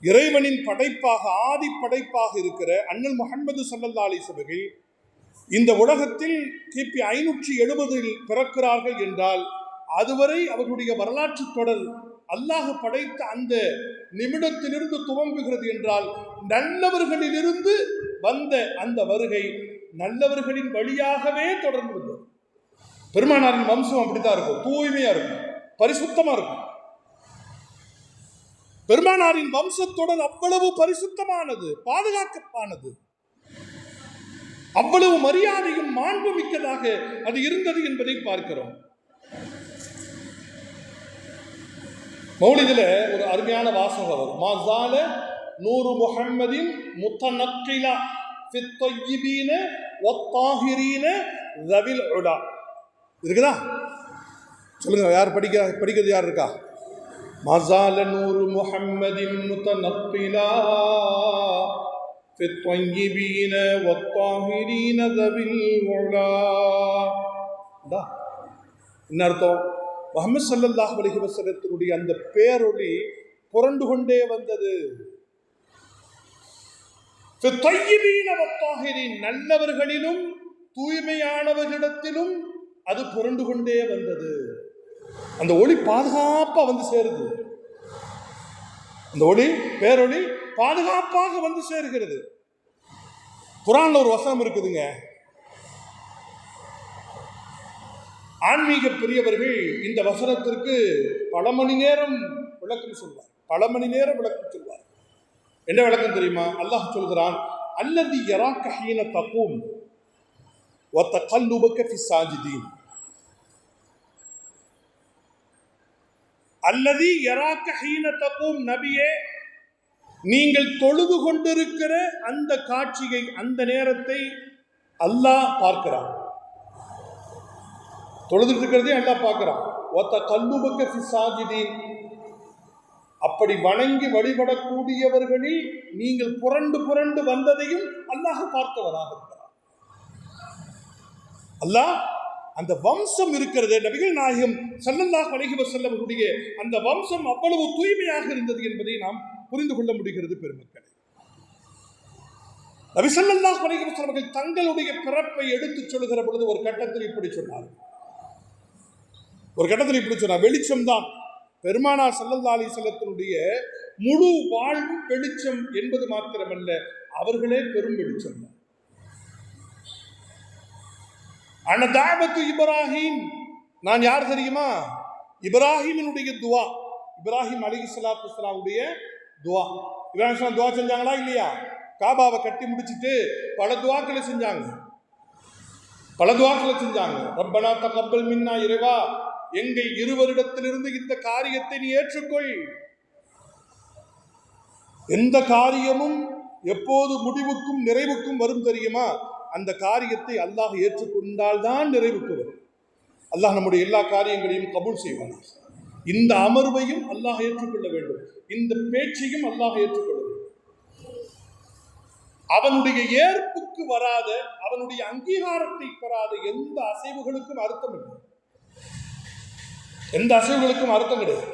இறைவனின் படைப்பாக, ஆதி படைப்பாக இருக்கிற அண்ணல் முஹம்மது ஸல்லல்லாஹு அலைஹி வஸல்லம் இந்த உலகத்தில் கிபி 570 பிறக்கிறார்கள் என்றால் அதுவரை அவர்களுடைய வரலாற்று தொடர் அல்லாஹ் படைத்த அந்த நிமிடத்திலிருந்து துவங்குகிறது என்றால் நல்லவர்களிலிருந்து வந்த அந்த வருகை நல்லவர்களின் வழியாகவே தொடர்ந்து வந்தது. பெருமானாரின் வம்சம் அப்படித்தான் இருக்கும், தூய்மையா இருக்கும், பரிசுத்தமா இருக்கும். பெருமானாரின் வம்சத்தொடர் அவ்வளவு பரிசுத்தமானது, பாதுகாக்கப்பானது, அவ்வளவு மரியாதையும் மாண்பு மிக்கதாக அது இருந்தது என்பதை பார்க்கிறோம். மௌலிதில் ஒரு அருமையான வாசகம் வரும், மாஸால நூறு முஹம்மதின் முத்தனக்கிலா ஃபித் தய்யிபீன வத்தாஹிரீன ஸவில் உலா. இருக்குதா? சொல்லுங்க, யார் படிக்கிறது? யார் இருக்கா? மஸால நூறு முஹம்மதின் முத்தனக்கிலா في الطيبين والطاهرين ذوي العلا. என்ன அர்த்தம்? முஹம்மது ஸல்லல்லாஹு அலைஹி வஸல்லத்தினுடைய அந்த பேரொளி புரண்டு கொண்டே வந்தது. في الطيبين والطاهرين, நல்லவர்களிலும் தூய்மையானவர்களிடத்திலும் அது புரண்டு கொண்டே வந்தது. அந்த ஒளி பாதுகாப்பா வந்து சேருது. அந்த ஒளி பேரொளி பாதுகாப்பாக வந்து சேர்கிறது. குர்ஆன்ல ஒரு வசனம் இருக்குதுங்க. ஆன்மீக பெரியவர்கள் இந்த வசனத்திற்கு பல மணி நேரம் விளக்கம் சொல்வார். என்ன விளக்கம் தெரியுமா? அல்லாஹ் சொல்கிறான், அல்லதி யராக ஹீன தகூம் வ தகல்லுபக ஃபி சாஜிதீன். அல்லதி யராக ஹீன தகூம், நபியே நீங்கள் தொழுது கொண்டிருக்கிற அந்த காட்சியை, அந்த நேரத்தை அல்லாஹ் பார்க்கிறான். தொழுது இருக்கிறதே அல்லாஹ் பார்க்கிறான். ஒத்த கல்லுபக்க ஃபி சாஜிதீன், அப்படி வணங்கி வழிபடக்கூடியவர்களில் நீங்கள் புரண்டு புரண்டு வந்ததையும் அல்லாஹ் பார்த்தவராக இருக்கிறார். அல்லாஹ் அந்த வம்சம் இருக்கிறது, நபிகள் நாயகம் ஸல்லல்லாஹு அலைஹி வஸல்லம் அவர்களுடைய அந்த வம்சம் அவ்வளவு தூய்மையாக இருந்தது என்பதை நாம் புரிந்து கொள்ள முடிகிறது. பெருமக்களே, நபி ஸல்லல்லாஹு அலைஹி வஸல்லம் அவர்கள் தங்களுடைய பிறப்பை எடுத்துச் சொல்கிற பொழுது ஒரு கட்டத்தில் இப்படி சொன்னார். வெளிச்சம்தான் பெருமானார் ஸல்லல்லாஹு அலைஹி வஸல்லத்தினுடைய முழு வாழ்வு வெளிச்சம் என்பது மாத்திரமல்ல, அவர்களே பெரும் வெளிச்சம். அன தாவத்து இப்ராஹிம், நான் யார் தெரியுமா? இப்ராஹிமினுடைய துவா. இப்ராஹிம் அலைஹிஸ்ஸலாத்து வஸ்ஸலாமுடைய துவா. இப்ராஹிம் துவா செஞ்சாங்களா இல்லையா? காபாவை கட்டி முடிச்சுட்டு பல துவாக்களை செஞ்சாங்க. ரப்பனா தகப்பல் மின்னா, இறைவா எங்கள் இருவரிடத்திலிருந்து இந்த காரியத்தை நீ ஏற்றுக்கொள். எந்த காரியமும் எப்போது முடிவுக்கும் நிறைவுக்கும் வரும் தெரியுமா? அந்த காரியத்தை அல்லாஹ் ஏற்றுக்கொண்டால்தான் நிறைவுக்கு வரும். அல்லாஹ் நம்முடைய எல்லா காரியங்களையும் கபூல் செய்வான். இந்த அமர்வையும் அல்லாஹ் ஏற்றுக்கொள்ள வேண்டும், இந்த பேச்சையும் அல்லாஹ் ஏற்றுக்கொள்ள வேண்டும். அவனுடைய ஏற்புக்கு வராத, அவனுடைய அங்கீகாரத்தை பெறாத எந்த அசைவுகளுக்கும் அர்த்தம் இல்லை. கிடையாது.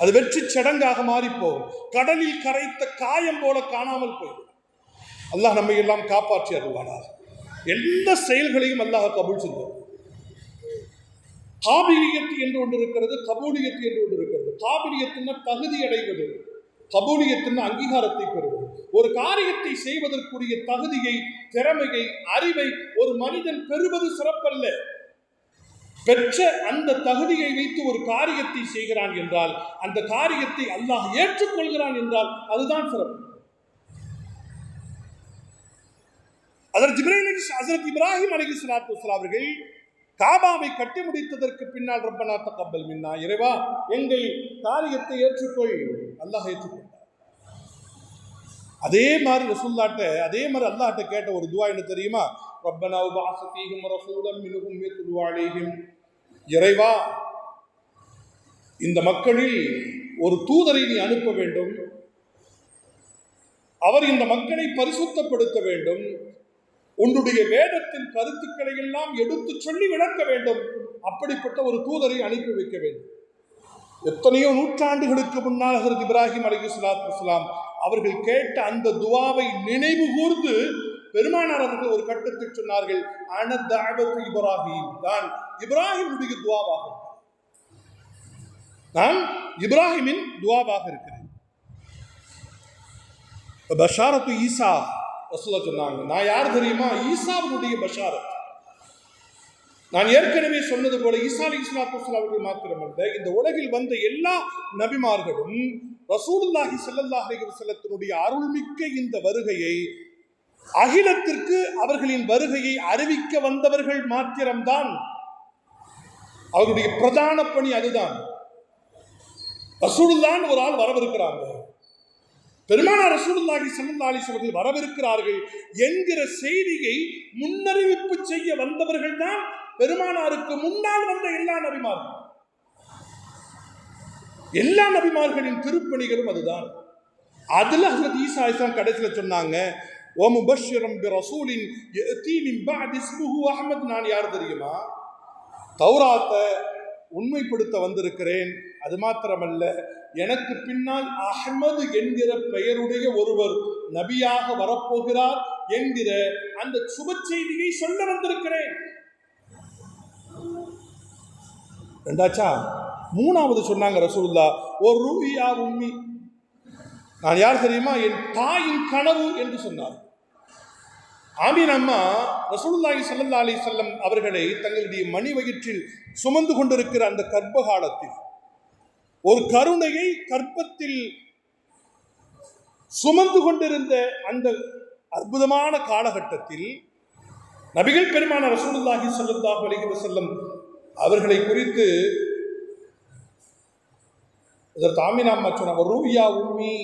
அது வெற்றி சடங்காக மாறி போகும். கடலில் கரைத்த காயம் போல காணாமல் போய்விடும். அல்லாஹ் நம்மை எல்லாம் காப்பாற்றி அருள்வானார். எந்த செயல்களையும் அல்லாஹ் கபூல் செய்வார். காபிலியத்து என்று ஒன்று இருக்கிறது, கபூலியத்து என்று ஒன்று இருக்கிறது. காபிலியத்துன்னா தகுதி அடைவது, கபூலியத்துன்னா அங்கீகாரத்தை பெறுவது. ஒரு காரியத்தை செய்வதற்குரிய தகுதியை, திறமையை, அறிவை ஒரு மனிதன் பெறுவது சிறப்பல்ல. பெற்ற அந்த தகுதியை வைத்து ஒரு காரியத்தை செய்கிறான் என்றால், அந்த காரியத்தை அல்லாஹ் ஏற்றுக்கொள்கிறான் என்றால் அதுதான் சிறப்பு. ஹஜ்ரத் இப்ராஹிம் அலைஹிஸ்ஸலாத்து வஸ்ஸலாம் அவர்கள் காபாவை கட்டி முடித்ததற்கு பின்னால் ரப்பனா தகப்பல் மின்னா, இறைவா எங்கள் காரியத்தை ஏற்றுக்கொள், அல்லாஹ் ஏற்றுக்கொண்டார். அதே மாதிரி அல்லாஹ்ட்ட கேட்ட ஒரு துவா என்ன தெரியுமா? ரப்பனா வபஅஸ் ஃபீஹிம் ரசூலன் மின்ஹும் யத்லூ அலைஹிம், இறைவா இந்த மக்களில் ஒரு தூதரை நீ அனுப்ப வேண்டும், அவர் இந்த மக்களை பரிசுத்தப்படுத்த வேண்டும், உன்னுடைய வேதத்தின் கருத்துக்களை எல்லாம் எடுத்து சொல்லி விளக்க வேண்டும். அப்படிப்பட்ட ஒரு தூதரை அனுப்பி வைக்க வேண்டும். எத்தனையோ நூற்றாண்டுகளுக்கு முன்னால் ஹஜ்ரத் இப்ராஹிம் அலைஹிஸ்ஸலாத்து வஸ்ஸலாம் அவர்கள் கேட்ட அந்த துவாவை நினைவு கூர்ந்து பெருமானார் அவர்கள் ஒரு கட்டத்தில் சொன்னார்கள், அன தஅவத்து இப்ராஹிம், நான் இப்ராஹிமுடைய துவாவாக இருக்கிறேன், நான் இப்ராஹிமின் துவாவாக இருக்கிறேன். பஷாரத்து ஈசா, ரசூலுல்லாஹ் சொன்னாங்க, நான் யார் தெரியுமா? ஈசாவுடைய பஷாரத். நான் ஏற்கனவே சொன்னது போல ஈசா அலைஹிஸ்ஸலாத்து வஸ்ஸலாம் அவர்கள் மாத்திரமல்ல, இந்த உலகில் வந்த எல்லா நபிமார்களும் ரசூலுல்லாஹி ஸல்லல்லாஹு அலைஹி வஸல்லத்தினுடைய அருள்மிக்க இந்த வருகையை, அகிலத்திற்கு அவர்களின் வருகையை அறிவிக்க வந்தவர்கள் மாத்திரம்தான். அவருடைய பிரதான பணி அதுதான். ரசூலுல்லாஹ் ஒரு ஆள் வரவிருக்கிறாங்க, பெருமானார் ரசூலுல்லாஹி ஸல்லல்லாஹு அலைஹி வஸல்லம் வரவிருக்கிறார்கள் என்கிற செய்தியை முன்னறிவிப்பு செய்ய வந்தவர்கள் தான் பெருமானாருக்கு முன்னால் வந்த எல்லா நபிமார்கள். எல்லா நபிமார்களின் திருப்பணிகளும் அதுதான். அதுல ஹஜ்ரத் ஈசா அலைஹிஸ்ஸலாம் கடைசியில சொன்னாங்க, ஓ முபஷ்ஷிரம் பிரசூலின் யஅதி மின் பஅதி இஸ்முஹு அஹ்மத். நான் யார் தெரியுமா? தௌராத்தை உண்மைப்படுத்த வந்திருக்கிறேன். அது மாத்திரமல்ல, எனக்கு பின்னால் அஹ்மது என்கிற பெயருடைய ஒருவர் நபியாக வரப்போகிறார் என்கிற அந்த சுப செய்தியை சொல்ல வந்திருக்கிறேன். ரெண்டாச்சா. மூணாவது சொன்னாங்க ரசூலுல்லாஹ், ஒரு ரூஹியா உம்மி. நான் யார் தெரியுமா? என் தாயின் கனவு என்று சொன்னார். ஆமீன் அம்மா ரசூலுல்லாஹி ஸல்லல்லாஹு அலைஹி வஸல்லம் அவர்களை தங்களுடைய மணி வயிற்றில் சுமந்து கொண்டிருக்கிற அந்த கர்ப்ப காலத்தில், ஒரு கருணையை கர்ப்பத்தில் சுமந்து கொண்டிருந்த அந்த அற்புதமான காலகட்டத்தில் நபிகள் பெருமான ரசூலுல்லாஹி ஸல்லல்லாஹு அலைஹி வஸல்லம் அவர்களை குறித்து ஆமீனா அம்மா சொன்னார், ரூயா உம்மி,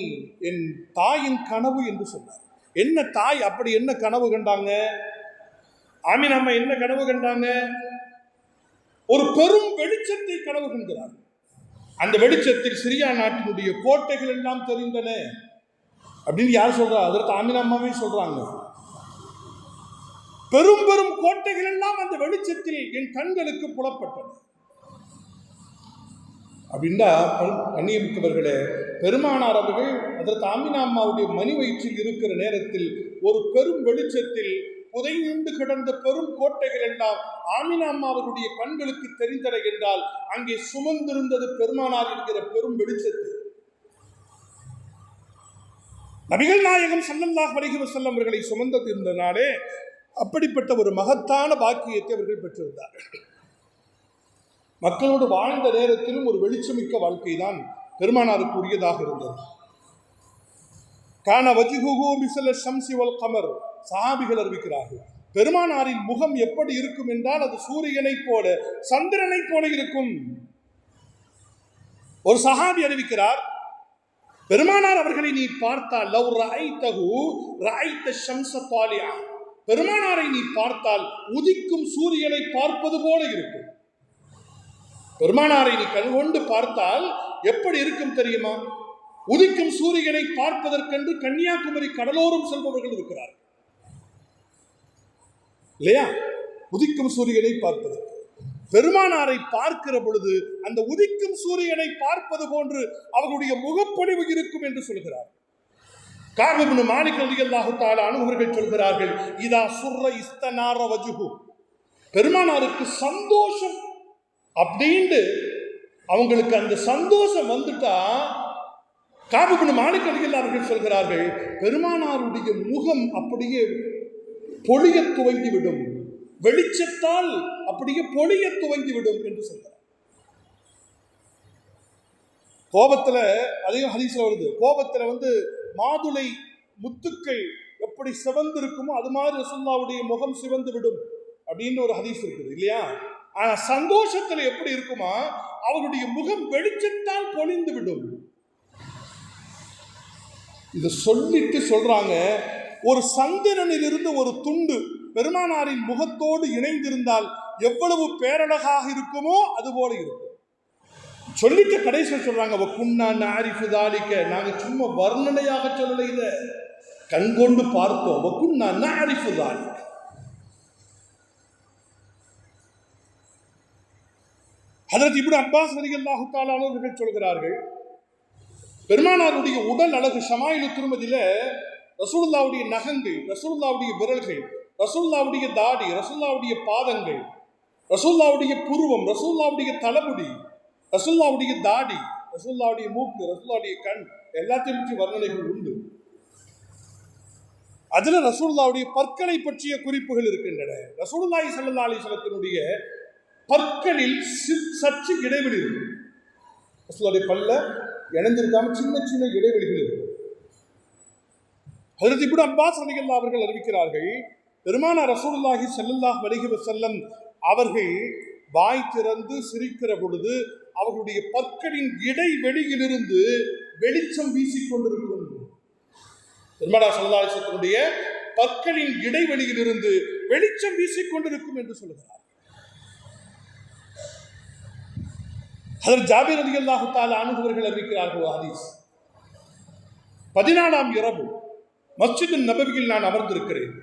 என் தாயின் கனவு என்று சொன்னார். என்ன தாய் அப்படி என்ன கனவு கண்டாங்க? ஆமீனா அம்மா என்ன கனவு கண்டாங்க? ஒரு பெரும் வெளிச்சத்தை கனவு கண்டார். அந்த வெளிச்சத்தில் சிரியா நாட்டினுடைய கோட்டைகள் எல்லாம் தெரிந்தன அப்படின்னு யார் சொல்றா? அதற்கு ஆமீனா அம்மாவே சொல்றாங்க. பெரும் பெரும் கோட்டைகள் எல்லாம் அந்த வெளிச்சத்தில் என் கண்களுக்கு புலப்பட்டன அப்படின்னா, கண்ணியமிக்கவர்களே, பெருமானார் அவர்கள் அதற்கு ஆமீனா அம்மாவுடைய மணி வயிற்றில் இருக்கிற நேரத்தில் ஒரு பெரும் வெளிச்சத்தில் புதையுண்டு கிடந்த பெரும் கோட்டைகள் எல்லாம் ஆமீனா அம்மா அவர்களுடைய கண்களுக்கு தெரிந்தன என்றால் அங்கே சுமந்திருந்தது பெருமானார் என்கிற பெரும் வெளிச்சத்தில். நபிகள் நாயகம் ஸல்லல்லாஹு அலைஹி வஸல்லம் அவர்களை சுமந்தது இருந்தனாலே அப்படிப்பட்ட ஒரு மகத்தான பாக்கியத்தை அவர்கள் பெற்றிருந்தார்கள். மக்களோடு வாழ்ந்த நேரத்திலும் ஒரு வெளிச்சமிக்க வாழ்க்கை தான் பெருமானாருக்கு உரியதாக இருந்தது. கான வஜ்ஹுஹு மிஸ்ல ஷம்ஸி வல் கமர். சஹாபிகள் அறிவிக்கிறார்கள், பெருமானாரின் முகம் எப்படி இருக்கும் என்றால் அது சூரியனை போல சந்திரனை போல இருக்கும். ஒரு சஹாபி அறிவிக்கிறார், பெருமானார் அவர்களை நீ பார்த்தால் லவ் ரஅய்தஹு ரஅய்த ஷம்ஸ தாலிஆ, பெருமானாரை நீ பார்த்தால் உதிக்கும் சூரியனை பார்ப்பது போல இருக்கும். பெருமானாரை நீ கண்கொண்டு பார்த்தால் எப்படி இருக்கும் தெரியுமா? உதிக்கும் சூரியனை பார்ப்பதற்கென்று கன்னியாகுமரி கடலோரம் செல்பவர்கள் இருக்கிறார்கள் இல்லையா? உதிக்கும் சூரியனை பார்ப்பதற்கு பெருமானாரை பார்க்கிற பொழுது அந்த உதிக்கும் சூரியனை பார்ப்பது போன்று அவர்களுடைய முகப்பொழிவு இருக்கும் என்று சொல்கிறார். கஅப் இப்னு மாலிக் ரலியல்லாஹு தஆலா அன்ஹு அவர்கள் சொல்கிறார்கள், இதா சுர்ர இஸ்தனார வஜ்ஹு, பெருமானாருக்கு சந்தோஷம் அப்படின்னு அவங்களுக்கு அந்த சந்தோஷம் வந்துட்டா, கஅப் இப்னு மாலிக் ரலியல்லாஹு அவர்கள் சொல்கிறார்கள், பெருமானாருடைய முகம் அப்படியே பொழிய துவங்கிவிடும், வெளிச்சத்தால் அப்படியே பொழிய துவங்கிவிடும் என்று சொல்கிறார். கோபத்துல அதையும் ஹதீஸ்ல வருது, கோபத்துல மாதுளை முத்துக்கள் எப்படி சிவந்து இருக்குமோ அது மாதிரி ரசூலுல்லாஹ்வுடைய முகம் சிவந்து விடும் அப்படின்னு ஒரு ஹதீஸ் இருக்குது இல்லையா? ஆனா சந்தோஷத்துல எப்படி இருக்குமா, அவருடைய முகம் வெளிச்சத்தால் பொழிந்து விடும். இதை சொல்லிட்டு சொல்றாங்க, ஒரு சந்திரனில் இருந்து ஒரு துண்டு பெருமானாரின் முகத்தோடு இணைந்திருந்தால் எவ்வளவு பேரழகாக இருக்குமோ அது போல இருக்கும். சொல்லிட்டு கடைசியில் சொல்றாங்க, நாங்க சும்மா வர்ணனையாக சொல்லல, இத கண்கொண்டு பார்த்தோம். ஹஜ்ரத் இப்னு அப்பாஸ் ரலியல்லாஹு தஆலா அவர்கள் சொல்கிறார்கள், பெருமானாருடைய உடல் அழகு ஷமாயிலு திருமதியில ரசூலுல்லாஹ்வுடைய நகங்கள், ரசூலுல்லாஹ்வுடைய விரல்கள், ரசூலுல்லாஹ்வுடைய தாடி, ரசூலுல்லாஹ்வுடைய பாதங்கள், ரசூலுல்லாஹ்வுடைய புருவம், ரசூலுல்லாஹ்வுடைய தலைமுடி, ரசூலுல்லாஹ்வுடைய தாடி, ரசூலுல்லாஹ்வுடைய மூக்கு, ரசூலுல்லாஹ்வுடைய கண் எல்லாத்தையும் பற்றி வர்ணனைகள் உண்டு. அதுல ரசூலுல்லாஹ்வுடைய பற்களை பற்றிய குறிப்புகள் இருக்கின்றன. ரசூலுல்லாஹி ஸல்லல்லாஹு அலைஹி வஸல்லத்தினுடைய பற்களில் சற்று இடைவெளி இருக்கும். ரசூலுல்லாஹ்வுடைய பல்ல இணைந்திருக்காம சின்ன சின்ன இடைவெளிகள் இருக்கும். ஹஜ்ரத் இப்னு அப்பாஸ் ரலியல்லாஹு அவர்கள் அறிவிக்கிறார்கள், பெருமானார் ரசூலுல்லாஹி ஸல்லல்லாஹு அலைஹி வஸல்லம் அவர்கள் வாய் திறந்து சிரிக்கிற பொழுது அவர்களுடைய பற்களின் இடைவெளியிலிருந்து வெளிச்சம் வீசிக்கொண்டிருக்கும். பெருமானார் ஸல்லல்லாஹு அலைஹி வஸல்லமுடைய பற்களின் இடைவெளியிலிருந்து வெளிச்சம் வீசிக்கொண்டிருக்கும் என்று சொல்கிறார். ஹதரத் ஜாபீர் ரலியல்லாஹு தஆலா அன்ஹு அவர்கள் அறிவிக்கிறார்கள் ஹதீஸ். 14ஆம் இரவு மஸ்ஜித் நபவியில் நான் அமர்ந்திருக்கிறேன்.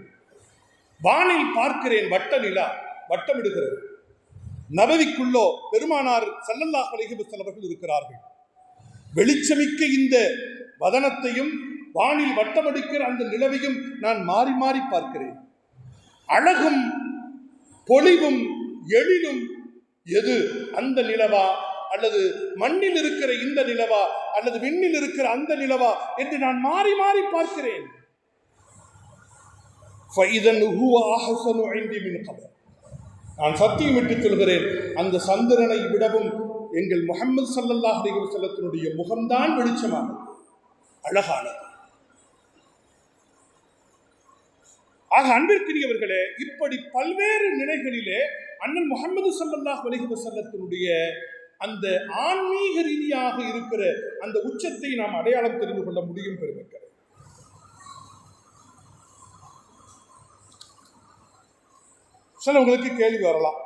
வானில் பார்க்கிறேன், வட்ட நிலா வட்டமிடுகிறது. நபவிக்குள்ளோ பெருமானார் ஸல்லல்லாஹு அலைஹி வஸல்லம் அவர்கள் இருக்கிறார்கள். வெளிச்சமிக்க இந்த வதனத்தையும் வானில் வட்டமடிக்கிற அந்த நிலவையும் நான் மாறி மாறி பார்க்கிறேன். அழகும் பொலிவும் எழிலும் எது? அந்த நிலவா, அல்லது மண்ணில் இருக்கிற இந்த நிலவா, அல்லது விண்ணில் இருக்கிற அந்த நிலவா என்று நான் மாறி மாறி பார்க்கிறேன். நான் சத்தியமிட்டு சொல்கிறேன், அந்த சந்திரனை விடவும் எங்கள் முஹம்மது ஸல்லல்லாஹு அலைஹி வஸல்லத்தினுடைய முகம்தான் வெளிச்சமானது, அழகானது. ஆக அன்பிற்குரியவர்களே, இப்படி பல்வேறு நிலைகளிலே அண்ணன் முஹம்மது ஸல்லல்லாஹு அலைஹி வஸல்லத்தினுடைய அந்த ஆன்மீக ரீதியாக இருக்கிற அந்த உச்சத்தை நாம் அடையாளம் தெரிந்து கொள்ள முடியும். பெருமக்களே, சிலவங்களுக்கு கேள்வி வரலாம்,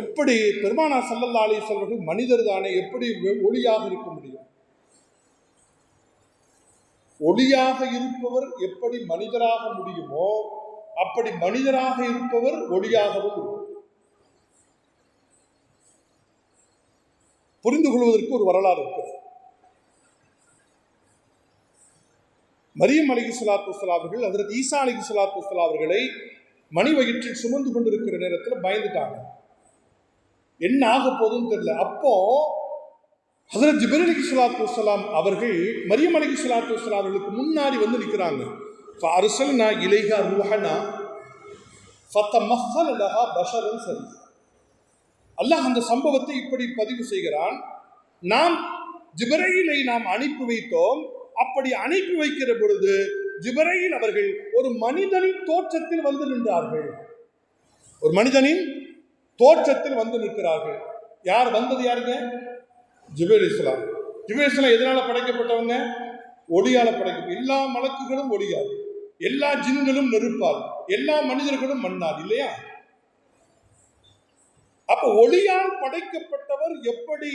எப்படி பெருமானார் ஸல்லல்லாஹு அலைஹி வஸல்லம் அவர்கள் மனிதர் தானே, எப்படி ஒளியாக இருக்க முடியும்? ஒளியாக இருப்பவர் எப்படி மனிதராக முடியுமோ அப்படி மனிதராக இருப்பவர் ஒளியாகவும் இருக்கும். புரிந்து கொள்வதற்கு ஒரு வரலாறு இருக்கிறது. மரியம் அலைஹிஸ்ஸலாத்து வஸ்ஸலாம் அவர்கள் ஹஜ்ரத் ஈசா அலைஹிஸ்ஸலாத்து வஸ்ஸலாம் அவர்களை மணி வயிற்றில் சுமந்து கொண்டிருக்கிற நேரத்தில் பயந்துட்டாங்க. என்ன ஆக போகுதுன்னு தெரியல. அப்போ ஹஜ்ரத் ஜிப்ரீல் அலைஹிஸ்ஸலாத்து வஸ்ஸலாம் அவர்கள் மரியம் அலைஹிஸ்ஸலாத்து வஸ்ஸலாம் அவர்களுக்கு முன்னாடி வந்து நிற்கிறாங்க. ஃபஅர்ஸல்னா இலைஹா ரூஹனா ஃபதமஸ்ஸல லஹா பஷரன் சவியா. அல்லாஹ் அந்த சம்பவத்தை இப்படி பதிவு செய்கிறான். நாம் ஜிப்ரீலை நாம் அனுப்பி வைத்தோம். அப்படி அனுப்பி வைக்கிற பொழுது ஜிப்ரீல் அவர்கள் ஒரு மனிதனின் தோற்றத்தில் வந்து நின்றார்கள். ஒரு மனிதனின் தோற்றத்தில் வந்து நிற்கிறார்கள். யார் வந்தது? யாருங்க? ஜிப்ரீல் அலைஹிஸ்ஸலாம். ஜிப்ரீல் அலைஹிஸ்ஸலாம் எதனால படைக்கப்பட்டவங்க? ஒளியால படைக்கப்பட்ட. எல்லா மலக்குகளும் ஒளியால், எல்லா ஜின்களும் நெருப்பால், எல்லா மனிதர்களும் மண்ணால், இல்லையா? அப்ப ஒளியால் படைக்கப்பட்டவர் எப்படி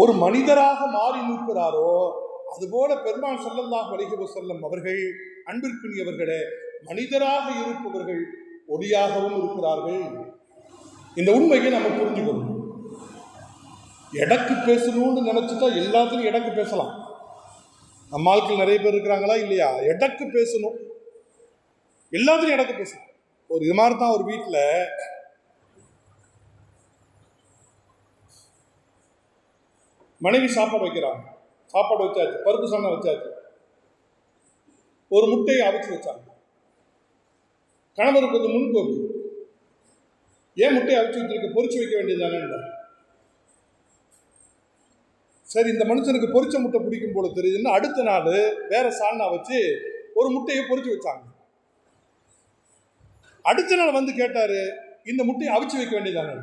ஒரு மனிதராக மாறி நிற்கிறாரோ அதுபோல பெருமான் ஸல்லல்லாஹு அலைஹி வஸல்லம் அவர்கள் அன்பிற்குரியவர்களே மனிதராக இருப்பவர்கள் ஒளியாகவும் இருக்கிறார்கள். இந்த உண்மையை நம்ம புரிஞ்சுக்கணும். எடக்கு பேசணும்னு நினைச்சிட்டா எல்லாத்துலையும் எடக்கு பேசலாம். நம்ம ஆட்கள் நிறைய பேர் இருக்கிறாங்களா இல்லையா? எடக்கு பேசணும், எல்லாத்துலையும் எடக்கு பேசணும். ஒரு இது மாதிரி தான் ஒரு வீட்டில் மனைவி சாப்பாடு வைக்கிறாங்க. சாப்பாடு வச்சாச்சு, பருப்பு சாணம் வச்சாச்சு, ஒரு முட்டையை அவிச்சு வச்சாங்க. கணவருக்கு கொஞ்சம் முன்கோபி, ஏன் முட்டையை அவிச்சு வச்சிருக்க, பொறிச்சு வைக்க வேண்டியதானே. சரி, இந்த மனுஷனுக்கு பொரிச்ச முட்டை பிடிக்கும் போல தெரியுதுன்னு அடுத்த நாள் வேற சால்னா வச்சு ஒரு முட்டையை பொறிச்சு வச்சாங்க. அடுத்த நாள் வந்து கேட்டாரு, இந்த முட்டையை அவிச்சு வைக்க வேண்டியதானே.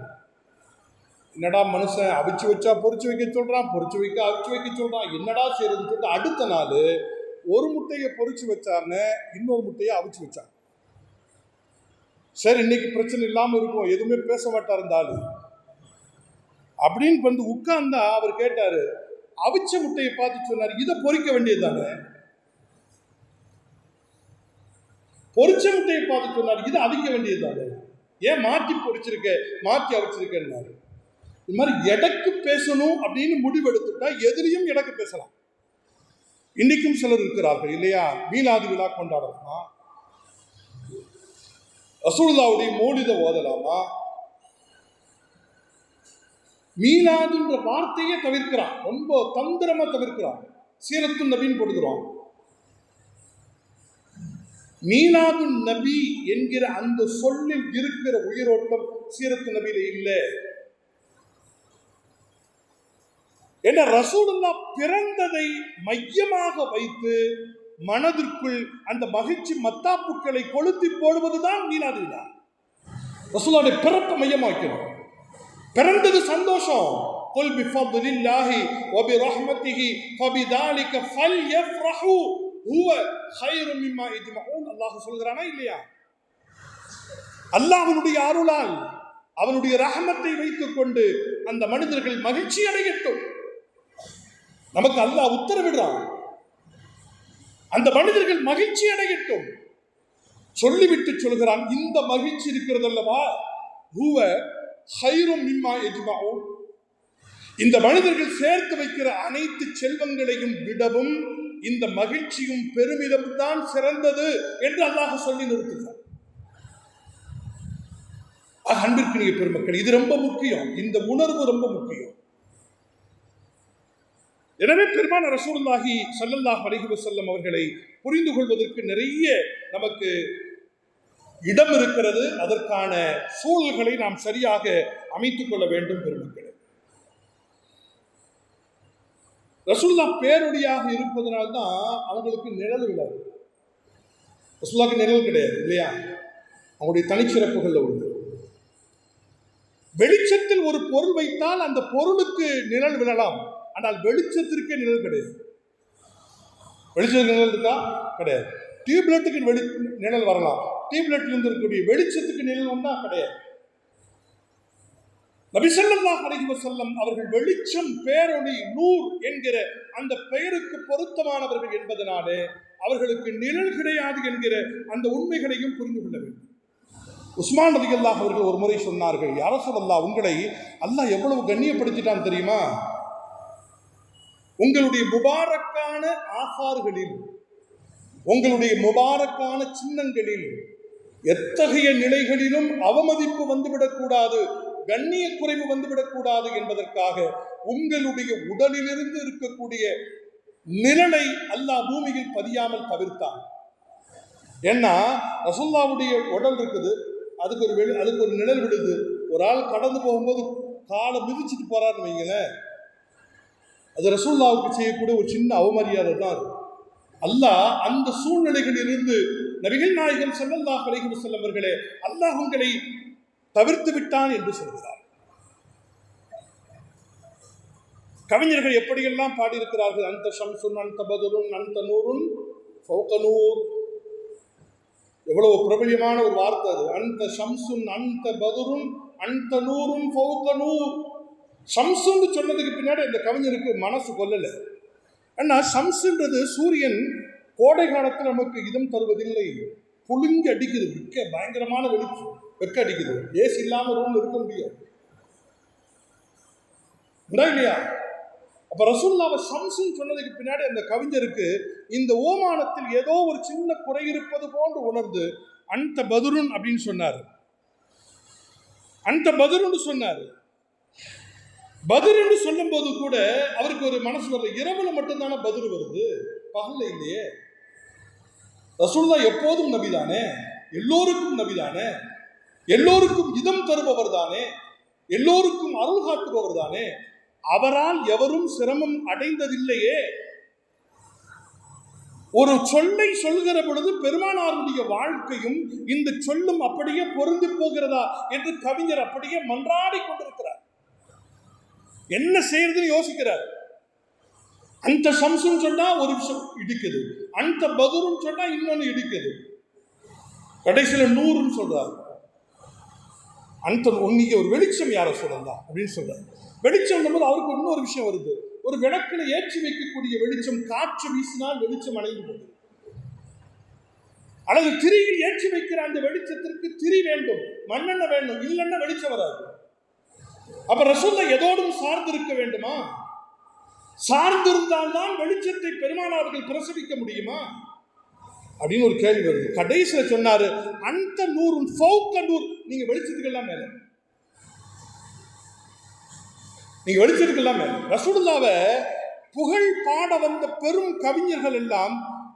என்னடா மனுஷன், அவிச்சு வச்சா பொறிச்சு வைக்க சொல்றான், பொறிச்சு வைக்க அவிச்சு வைக்க சொல்றான், என்னடா செய்யறதுன்னு சொல்லிட்டு அடுத்த நாள் ஒரு முட்டையை பொறிச்சு வச்சாங்க, இன்னொரு முட்டையை அவிச்சு வச்சாங்க. சரி, இன்னைக்கு பிரச்சனை இல்லாம இருக்கும், எதுவுமே பேச மாட்டா இருந்தாலும் அப்படின்னு வந்து உட்கார்ந்தா அவர் கேட்டாரு, அவிச்ச முட்டையை பார்த்து சொன்னார், இதை பொறிக்க வேண்டியது தானே. பொறிச்ச முட்டையை பார்த்து சொன்னார், இதை அவிக்க வேண்டியது தானே, ஏன் மாற்றி பொறிச்சிருக்க, மாற்றி அவிச்சிருக்கேன்னாரு. இது மாதிரி எடக்கு பேசணும் அப்படின்னு முடிவெடுத்துட்டா எதிரியும் எடக்கு பேசலாம். இன்னைக்கும் சிலர் இருக்கிறார்கள் இல்லையா, மீலாது விழா கொண்டாடலாமா, ரசூலுல்லாஹ்வுடைய மௌலித ஓதலாமா, மீலாதுன்ற வார்த்தையே தவிர்க்கிறான், ரொம்ப தந்திரமா தவிர்க்கிறான். சீரத்து நபின்னு போடுகிறோம். மீலாது நபி என்கிற அந்த சொல்லில் இருக்கிற உயிரோட்டம் சீரத்து நபியில இல்லை. என்ற ரசூலுல்லாஹ் பிறந்ததை மையமாக வைத்து மனதிற்குள் அந்த மகிழ்ச்சி மத்தாப்புக்களை கொளுத்தி போடுவதுதான் மீலாது விழா. ரசூலுல்லாஹ்வுடைய பிறப்பை மையமாக்கணும். பிறந்தது சந்தோஷம். குல் பிஃபத்லில்லாஹி வ பிரஹ்மத்திஹி ஃபபிதாலிக ஃபல்யஃப்ரஹு ஹுவ கைரும் மிம்மா யஜ்மஊன். அல்லாஹ் சொல்கிறானா இல்லையா? அல்லாஹ்வுடைய அருளால் அவனுடைய ரஹமத்தை வைத்துக் கொண்டு அந்த மனிதர்கள் மகிழ்ச்சி அடையட்டும். நமக்கு அல்லாஹ் உத்தரவிடுறான், அந்த மனிதர்கள் மகிழ்ச்சி அடையட்டும். சொல்லிவிட்டு சொல்கிறான், இந்த மகிழ்ச்சி இருக்கிறது அல்லவா, ஹுவ ஹைரும் மிம்மா யஜ்மஊன், இந்த மனிதர்கள் சேர்த்து வைக்கிற அனைத்து செல்வங்களையும் விடவும் இந்த மகிழ்ச்சியும் பெருமிதம் தான் சிறந்தது என்று அல்லாஹ் சொல்லி நிறுத்துகிறார். அன்பிற்கினிய பெருமக்கள், இது ரொம்ப முக்கியம், இந்த உணர்வு ரொம்ப முக்கியம். எனவே பெருமான ரசூலுல்லாஹி ஸல்லல்லாஹு அலைஹி வஸல்லம் அவர்களை புரிந்து கொள்வதற்கு நிறைய நமக்கு இடம் இருக்கிறது. அதற்கான சூழல்களை நாம் சரியாக அமைத்துக் கொள்ள வேண்டும். பெருமக்களே, ரசூலுல்லாஹ் பேரொழியாக இருப்பதனால்தான் அவங்களுக்கு நிழல் விடாது. ரசூலுல்லாஹ்க்கு நிழல் கிடையாது இல்லையா? அவங்களுடைய தனிச்சிறப்புகள் உண்டு. வெளிச்சத்தில் ஒரு பொருள் வைத்தால் அந்த பொருளுக்கு நிழல் விழலாம், ஆனால் வெளிச்சத்திற்கே நிழல் கிடையாது. வெளிச்சத்துக்கு நிழல் இருக்கா? கிடையாது. டியூப்லைட்டுக்கு நிழல் வரலாம், டியூப்லைட்ல இருந்து இருக்கக்கூடிய வெளிச்சத்துக்கு நிழல் உண்டா? கிடையாது. நபி ஸல்லல்லாஹு அலைஹி வஸல்லம் அவர்கள் வெளிச்சம், பேரொளி, நூர் என்கிற அந்த பெயருக்கு பொருத்தமானவர்கள் என்பதனாலே அவர்களுக்கு நிழல் கிடையாது என்கிற அந்த உண்மைகளையும் புரிந்து கொள்ள வேண்டும். உஸ்மான் ரலியல்லாஹு அவர்கள் ஒரு முறை சொன்னார்கள், யா ரசூலல்லாஹ், உங்களை அல்லாஹ் எவ்வளவு கண்ணியப்படுத்திட்டான் தெரியுமா? உங்களுடைய முபாரக்கான ஆசார்களில், உங்களுடைய முபாரக்கான சின்னங்களில் எத்தகைய நிலைகளிலும் அவமதிப்பு வந்துவிடக்கூடாது, கண்ணிய குறைவு வந்துவிடக்கூடாது என்பதற்காக உங்களுடைய உடலிலிருந்து இருக்கக்கூடிய நிழலை அல்லாஹ் பூமியில் பதியாமல் தவிர்த்தான். ஏன்னா ரசூலுல்லாஹ்வுடைய உடல் இருக்குது, அதுக்கு ஒரு நிழல் விடுது. ஒரு ஆள் கடந்து போகும்போது காலை மிதிச்சுட்டு போறாருன்னு வைங்களேன், அது ரசூலுல்லாஹ்வுக்கு செய்யக்கூடிய ஒரு சின்ன அவமரியாதை தான் அது. அல்லாஹ் அந்த சூழ்நிலைகளிலிருந்து நபிகள் நாயகம் ஸல்லல்லாஹு அலைஹி வஸல்லம் அவர்களே, அல்லாஹ் உங்களை தவிர்த்து விட்டான் என்று சொல்கிறார். கவிஞர்கள் எப்படியெல்லாம் பாடியிருக்கிறார்கள், அந்த ஷம்சுன் அந்த பதுருன் அந்த நூறுன் ஃபௌக நூர். எவ்வளவு பிரபலியமான ஒரு வார்த்தை அது. அந்த ஷம்சுன் அந்த பதுருன் அந்த நூறுன் ஃபௌக நூர். ஷம்சுன்னு சொன்னதுக்கு பின்னாடி அந்த கவிஞருக்கு மனசு கொள்ளலை. ஏன்னா ஷம்சுன்றது சூரியன் கோடை காலத்தில் நமக்கு இதம் தருவதில்லை, புழுங்கி அடிக்குது, பயங்கரமான வெளிச்சம், வெக்க அடிக்குது, ஏசி இல்லாமல் ரூம் இருக்க முடியாது இல்லையா? அப்ப ரசூலுல்லாஹ் ஷம்சுன்னு சொன்னதுக்கு பின்னாடி அந்த கவிஞருக்கு இந்த ஓமானத்தில் ஏதோ ஒரு சின்ன குறை இருப்பது போன்று உணர்ந்து அந்த பதுருன் அப்படின்னு சொன்னார். அந்த பதுருன்னு சொன்னார். பதுர் என்று சொல்லும் போது கூட அவருக்கு ஒரு மனசு வரல, இரவுல மட்டும்தானே பதுர் வருது, பகல்ல இல்லையே. ரசூலுல்லாஹ் எப்போதும் நபிதானே, எல்லோருக்கும் நபிதானே, எல்லோருக்கும் இதம் தருபவர் தானே, எல்லோருக்கும் அருள் காட்டுபவர் தானே, அவரால் எவரும் சிரமம் அடைந்ததில்லையே. ஒரு சொல்லை சொல்கிற பொழுது பெருமானாருடைய வாழ்க்கையும் இந்த சொல்லும் அப்படியே பொருந்தி போகிறதா என்று கவிஞர் அப்படியே மன்றாடி கொண்டிருக்கிறார். என்ன செய்யறதுன்னு யோசிக்கிறார். அந்த ஷம்சுன்னு சொன்னா ஒரு விஷயம் இடிக்குது, அந்த பதுருன்னு சொன்னா இன்னொன்னு இடிக்குது, கடைசியில நூறுன்னு சொல்றாரு. அந்த உன்னிக்கு ஒரு வெளிச்சம் யார சொல்லலாம் அப்படின்னு சொல்றாரு. வெளிச்சம் போது அவருக்கு இன்னொரு விஷயம் வருது. ஒரு விளக்கில் ஏற்றி வைக்கக்கூடிய வெளிச்சம் காற்று வீசினால் வெளிச்சம் அணைந்து போகுது. அல்லது திரியில் ஏற்றி வைக்கிற அந்த வெளிச்சத்திற்கு திரி வேண்டும், மண்ணெண்ணெய் வேண்டும், இல்லைன்னா வெளிச்சம் வராது. அப்ப ரசூலுல்லாஹ் எதோடும் சார்ந்திருக்க வேண்டுமா? சார்ந்திருந்தால்தான் வெளிச்சத்தை பெருமானார்கள் பிரசவிக்க முடியுமா அப்படின்னு ஒரு கேள்வி வருது. கடைசியில சொன்னாரு, அந்த நூறுன் ஃபௌக நூர், நீங்க வெளிச்சத்துக்கெல்லாம் மேல, நீங்க வெளிச்சத்துக்கெல்லாம் மேல. ரசூலுல்லாஹ்வை புகழ் பாட வந்த பெரும் கவிஞர்கள் எல்லாம்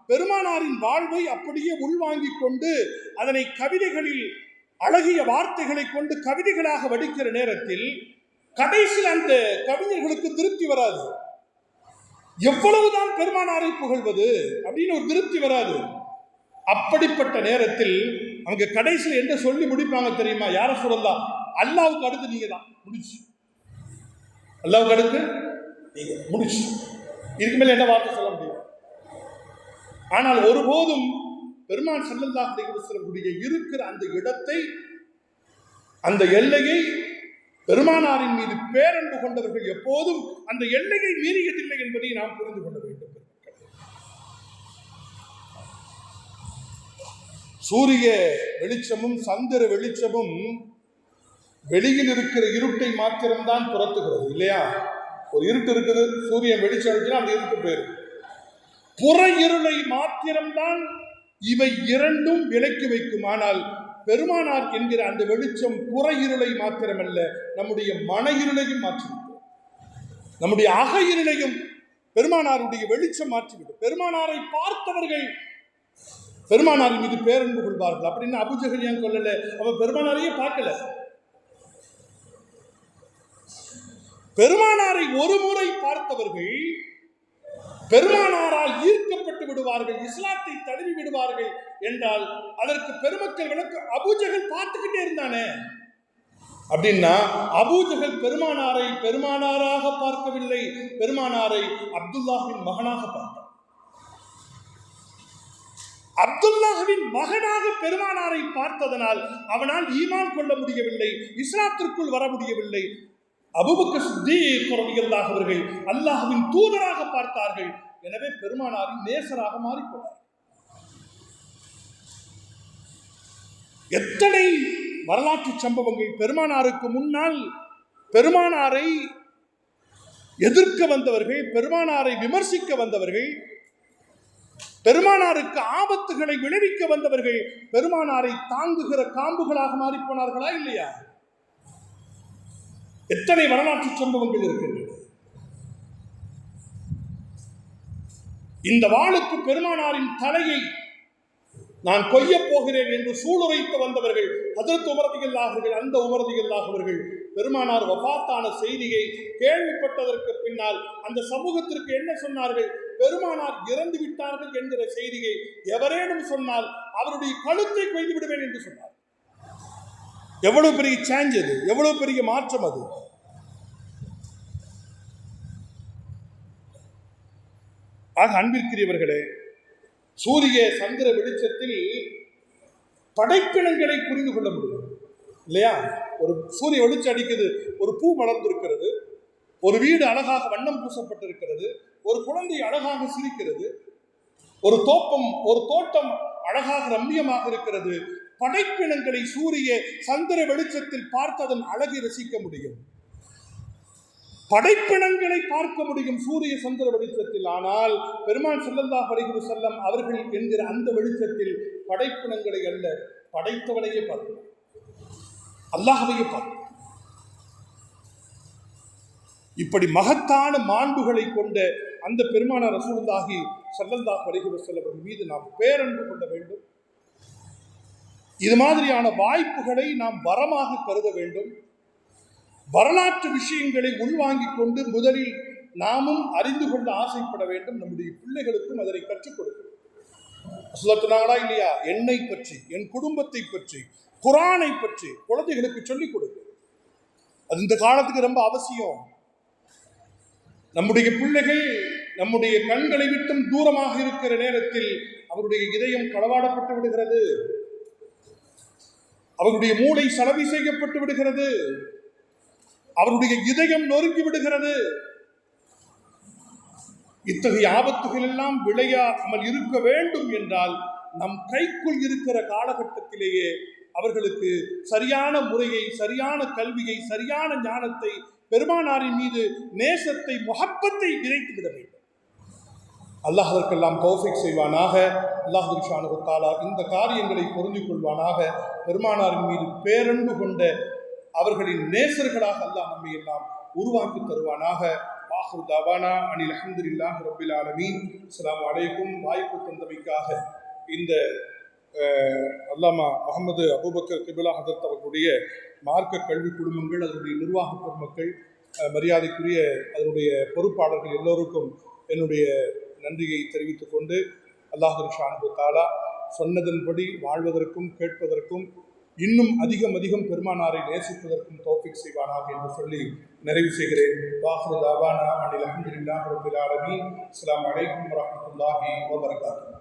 பெருமானாரின் வாழ்வை அப்படியே உள்வாங்கிக் கொண்டு அதனை கவிதைகளில் அழகிய வார்த்தைகளை கொண்டு கவிதைகளாக வடிக்கிற நேரத்தில் கடைசியில் அந்த கவிஞர்களுக்கு திருப்தி வராது. எவ்வளவுதான் பெருமானாரை புகழ்வது அப்படின்னு ஒரு திருப்தி வராது. அப்படிப்பட்ட நேரத்தில் அவங்க கடைசியில் என்ன சொல்லி முடிப்பாங்க தெரியுமா? யார சொல்லலாம், அல்லாவுக்கு அடுத்து நீங்க தான், முடிச்சு. அல்லாவுக்கு அடுத்து நீங்க, முடிச்சு. இதுக்கு மேல என்ன வார்த்தை சொல்ல முடியும்? ஆனால் ஒருபோதும் பெருமான் ஸல்லல்லாஹு அலைஹி வஸல்லம் இருக்கிற அந்த இடத்தை அந்த எல்லையை பெருமானாரின் மீது பேரன்பு கொண்டவர்கள் எப்போதும் அந்த எல்லையை மீறியதில்லை என்பதை நாம் புரிந்து கொள்ள வேண்டும். சூரிய வெளிச்சமும் சந்திர வெளிச்சமும் வெளியில் இருக்கிற இருட்டை மாத்திரம்தான் புறத்துகிறது இல்லையா? ஒரு இருட்டு இருக்குது, சூரியன் வெளிச்சம் அடிச்சுன்னா அந்த இருட்டு போயிருக்கு. புற இருளை மாத்திரம்தான் இவை இரண்டும் விலக்கி வைக்கும். ஆனால் பெருமானார் என்கிற அந்த வெளிச்சம் புற இருளை மாத்திரமல்ல, நம்முடைய மன இருளையும் மாற்றிவிடும், நம்முடைய அக இருளையும் பெருமானாருடைய வெளிச்சம் மாற்றிவிடும். பெருமானாரை பார்த்தவர்கள் பெருமானாரின் மீது பேரன்பு கொள்வார்கள். அப்படின்னு அபூஜஹல் ஏன் கொள்ளல? அவன் பெருமானாரையே பார்க்கல. பெருமானாரை ஒரு முறை பார்த்தவர்கள் பெருமானாரால் ஈர்க்கப்பட்டு விடுவார்கள், இஸ்லாத்தை தழுவி விடுவார்கள் என்றால் அதற்கு பெருமக்கள் விளக்கு. அபூஜஹல் பார்த்துக்கிட்டே இருந்தானே அப்படின்னா, அபூஜஹல் பெருமானாரை பெருமானாராக பார்க்கவில்லை, பெருமானாரை அப்துல்லாஹின் மகனாக பார்த்தார். அப்துல்லாஹ்வின் மகனாக பெருமானாரை பார்த்ததனால் அவனால் ஈமான் கொள்ள முடியவில்லை, இஸ்லாத்திற்குள் வர முடியவில்லை. அபூபக்கர் சித்தீக் ரலியல்லாஹு அவர்கள் அல்லாஹ்வின் தூதராக பார்த்தார்கள். எனவே பெருமானாரின் நேசராக மாறிப்போனார். எத்தனை வரலாற்று சம்பவங்கள்! பெருமானாருக்கு முன்னால் பெருமானாரை எதிர்க்க வந்தவர்கள், பெருமானாரை விமர்சிக்க வந்தவர்கள், பெருமானாருக்கு ஆபத்துகளை விளைவிக்க வந்தவர்கள் பெருமானாரை தாங்குகிற காம்புகளாக மாறி போனார்களா இல்லையா? எத்தனை வரலாற்று சம்பவங்கள் இருக்கின்றன. இந்த வாளுக்கு பெருமானாரின் தலையை நான் கொய்யப் போகிறேன் என்று சூளுரைத்து வந்தவர்கள் ஹஜ்ரத் உமர் ரலியல்லாஹு அன்ஹு. அந்த உமர் ரலியல்லாஹு அவர்கள் பெருமானார் வஃபாத்தான செய்தியை கேள்விப்பட்டதற்கு பின்னால் அந்த சமூகத்திற்கு என்ன சொன்னார்கள்? பெருமானார் இறந்து விட்டார்கள் என்கிற செய்தியை எவரேனும் சொன்னால் அவருடைய கழுத்தை கொய்து விடுவேன் என்று சொன்னார். எவ்வளவு பெரிய சேஞ்ச் அது, எவ்வளவு பெரிய மாற்றம் அது! ஆக அன்பிற்குரியவர்களே, சூரிய சந்திர வெளிச்சத்தில் படைப்பினங்களை புரிந்து கொள்ள முடியும் இல்லையா? ஒரு சூரிய வெளிச்சம் அடிக்குது, ஒரு பூ மலர்ந்திருக்கிறது, ஒரு வீடு அழகாக வண்ணம் பூசப்பட்டிருக்கிறது, ஒரு குழந்தை அழகாக சிரிக்கிறது, ஒரு தோட்டம் அழகாக ரம்மியமாக இருக்கிறது. படைப்பினங்களை சூரிய சந்திர வெளிச்சத்தில் பார்த்து அதன் அழகை ரசிக்க முடியும், படைப்பினங்களை பார்க்க முடியும் சூரிய சந்திர வெளிச்சத்தில். ஆனால் பெருமான் ஸல்லல்லாஹு அலைஹி வஸல்லம் அவர்கள் என்கிற அந்த வெளிச்சத்தில் படைப்பினங்களை அல்ல, படைத்தவனையே பார்க்கிறோம், அல்லாஹ்வையே பார்க்கிறோம். இப்படி மகத்தான மாண்புகளை கொண்ட அந்த பெருமானார் ரசூலுல்லாஹி ஸல்லல்லாஹு அலைஹி வஸல்லம் மீது நாம் பேரன்பு கொள்ள வேண்டும். இது மாதிரியான வாய்ப்புகளை நாம் வரமாக கருத வேண்டும். வரலாற்று விஷயங்களை உள்வாங்கிக் கொண்டு முதலில் நாமும் அறிந்து கொள்ள ஆசைப்பட வேண்டும். நம்முடைய பிள்ளைகளுக்கும் அதனை கற்றுக் கொடுக்கும். சொன்னாங்களா இல்லையா? என்னை பற்றி, என் குடும்பத்தை பற்றி, குர்ஆனை பற்றி குழந்தைகளுக்கு சொல்லிக் கொடுக்கும். அது இந்த காலத்துக்கு ரொம்ப அவசியம். நம்முடைய பிள்ளைகள் நம்முடைய கண்களை விட்டும் தூரமாக இருக்கிற நேரத்தில் அவருடைய இதயம் களவாடப்பட்டு விடுகிறது, அவருடைய மூளை சலவை செய்யப்பட்டு விடுகிறது, அவருடைய இதயம் நொறுங்கி விடுகிறது. இத்தகைய ஆபத்துகள் எல்லாம் விளையாமல் இருக்க வேண்டும் என்றால் நம் கைக்குள் இருக்கிற காலகட்டத்திலேயே அவர்களுக்கு சரியான முறையை, சரியான கல்வியை, சரியான ஞானத்தை, பெருமானாரின் மீது நேசத்தை, முஹப்பத்தை விதைத்து விட வேண்டும். அல்லாஹ் அதற்கெல்லாம் தௌஃபீக் செய்வானாக. அல்லாஹ் சுப்ஹானஹு வ தஆலா இந்த காரியங்களை புரிந்து கொள்வானாக. பெருமானாரின் மீது பேரன்பு கொண்ட அவர்களின் நேசர்களாக அல்லாஹ் நம்மை எல்லாம் உருவாக்கி தருவானாக. ஆஹிரு தஅவானா அனில் ஹம்துலில்லாஹி ரப்பில் ஆலமீன். அஸ்ஸலாமு அலைக்கும். வாய்ப்பு தந்தமைக்காக இந்த அல்லாமா முஹம்மது அபூபக்கர் கிபிலா ஹதரத் அவர்களுடைய மார்க்க கல்வி குடும்பங்கள், அதனுடைய நிர்வாக பெருமக்கள், மரியாதைக்குரிய அதனுடைய பொறுப்பாளர்கள் எல்லோருக்கும் என்னுடைய நன்றியை தெரிவித்துக் கொண்டு, அல்லாஹ் சுப்ஹானஹு வ தஆலா சொன்னதன்படி வாழ்வதற்கும் கேட்பதற்கும் இன்னும் அதிகம் பெருமானாரை நேசிப்பதற்கும் தௌஃபீக் செய்வானாக என்று சொல்லி நிறைவு செய்கிறேன். வாஹிரு தஅவானா அனில் ஹம்துலில்லாஹி ரப்பில் ஆலமீன். அஸ்ஸலாமு அலைக்கும் வரஹ்மத்துல்லாஹி வ பரகாத்துஹு.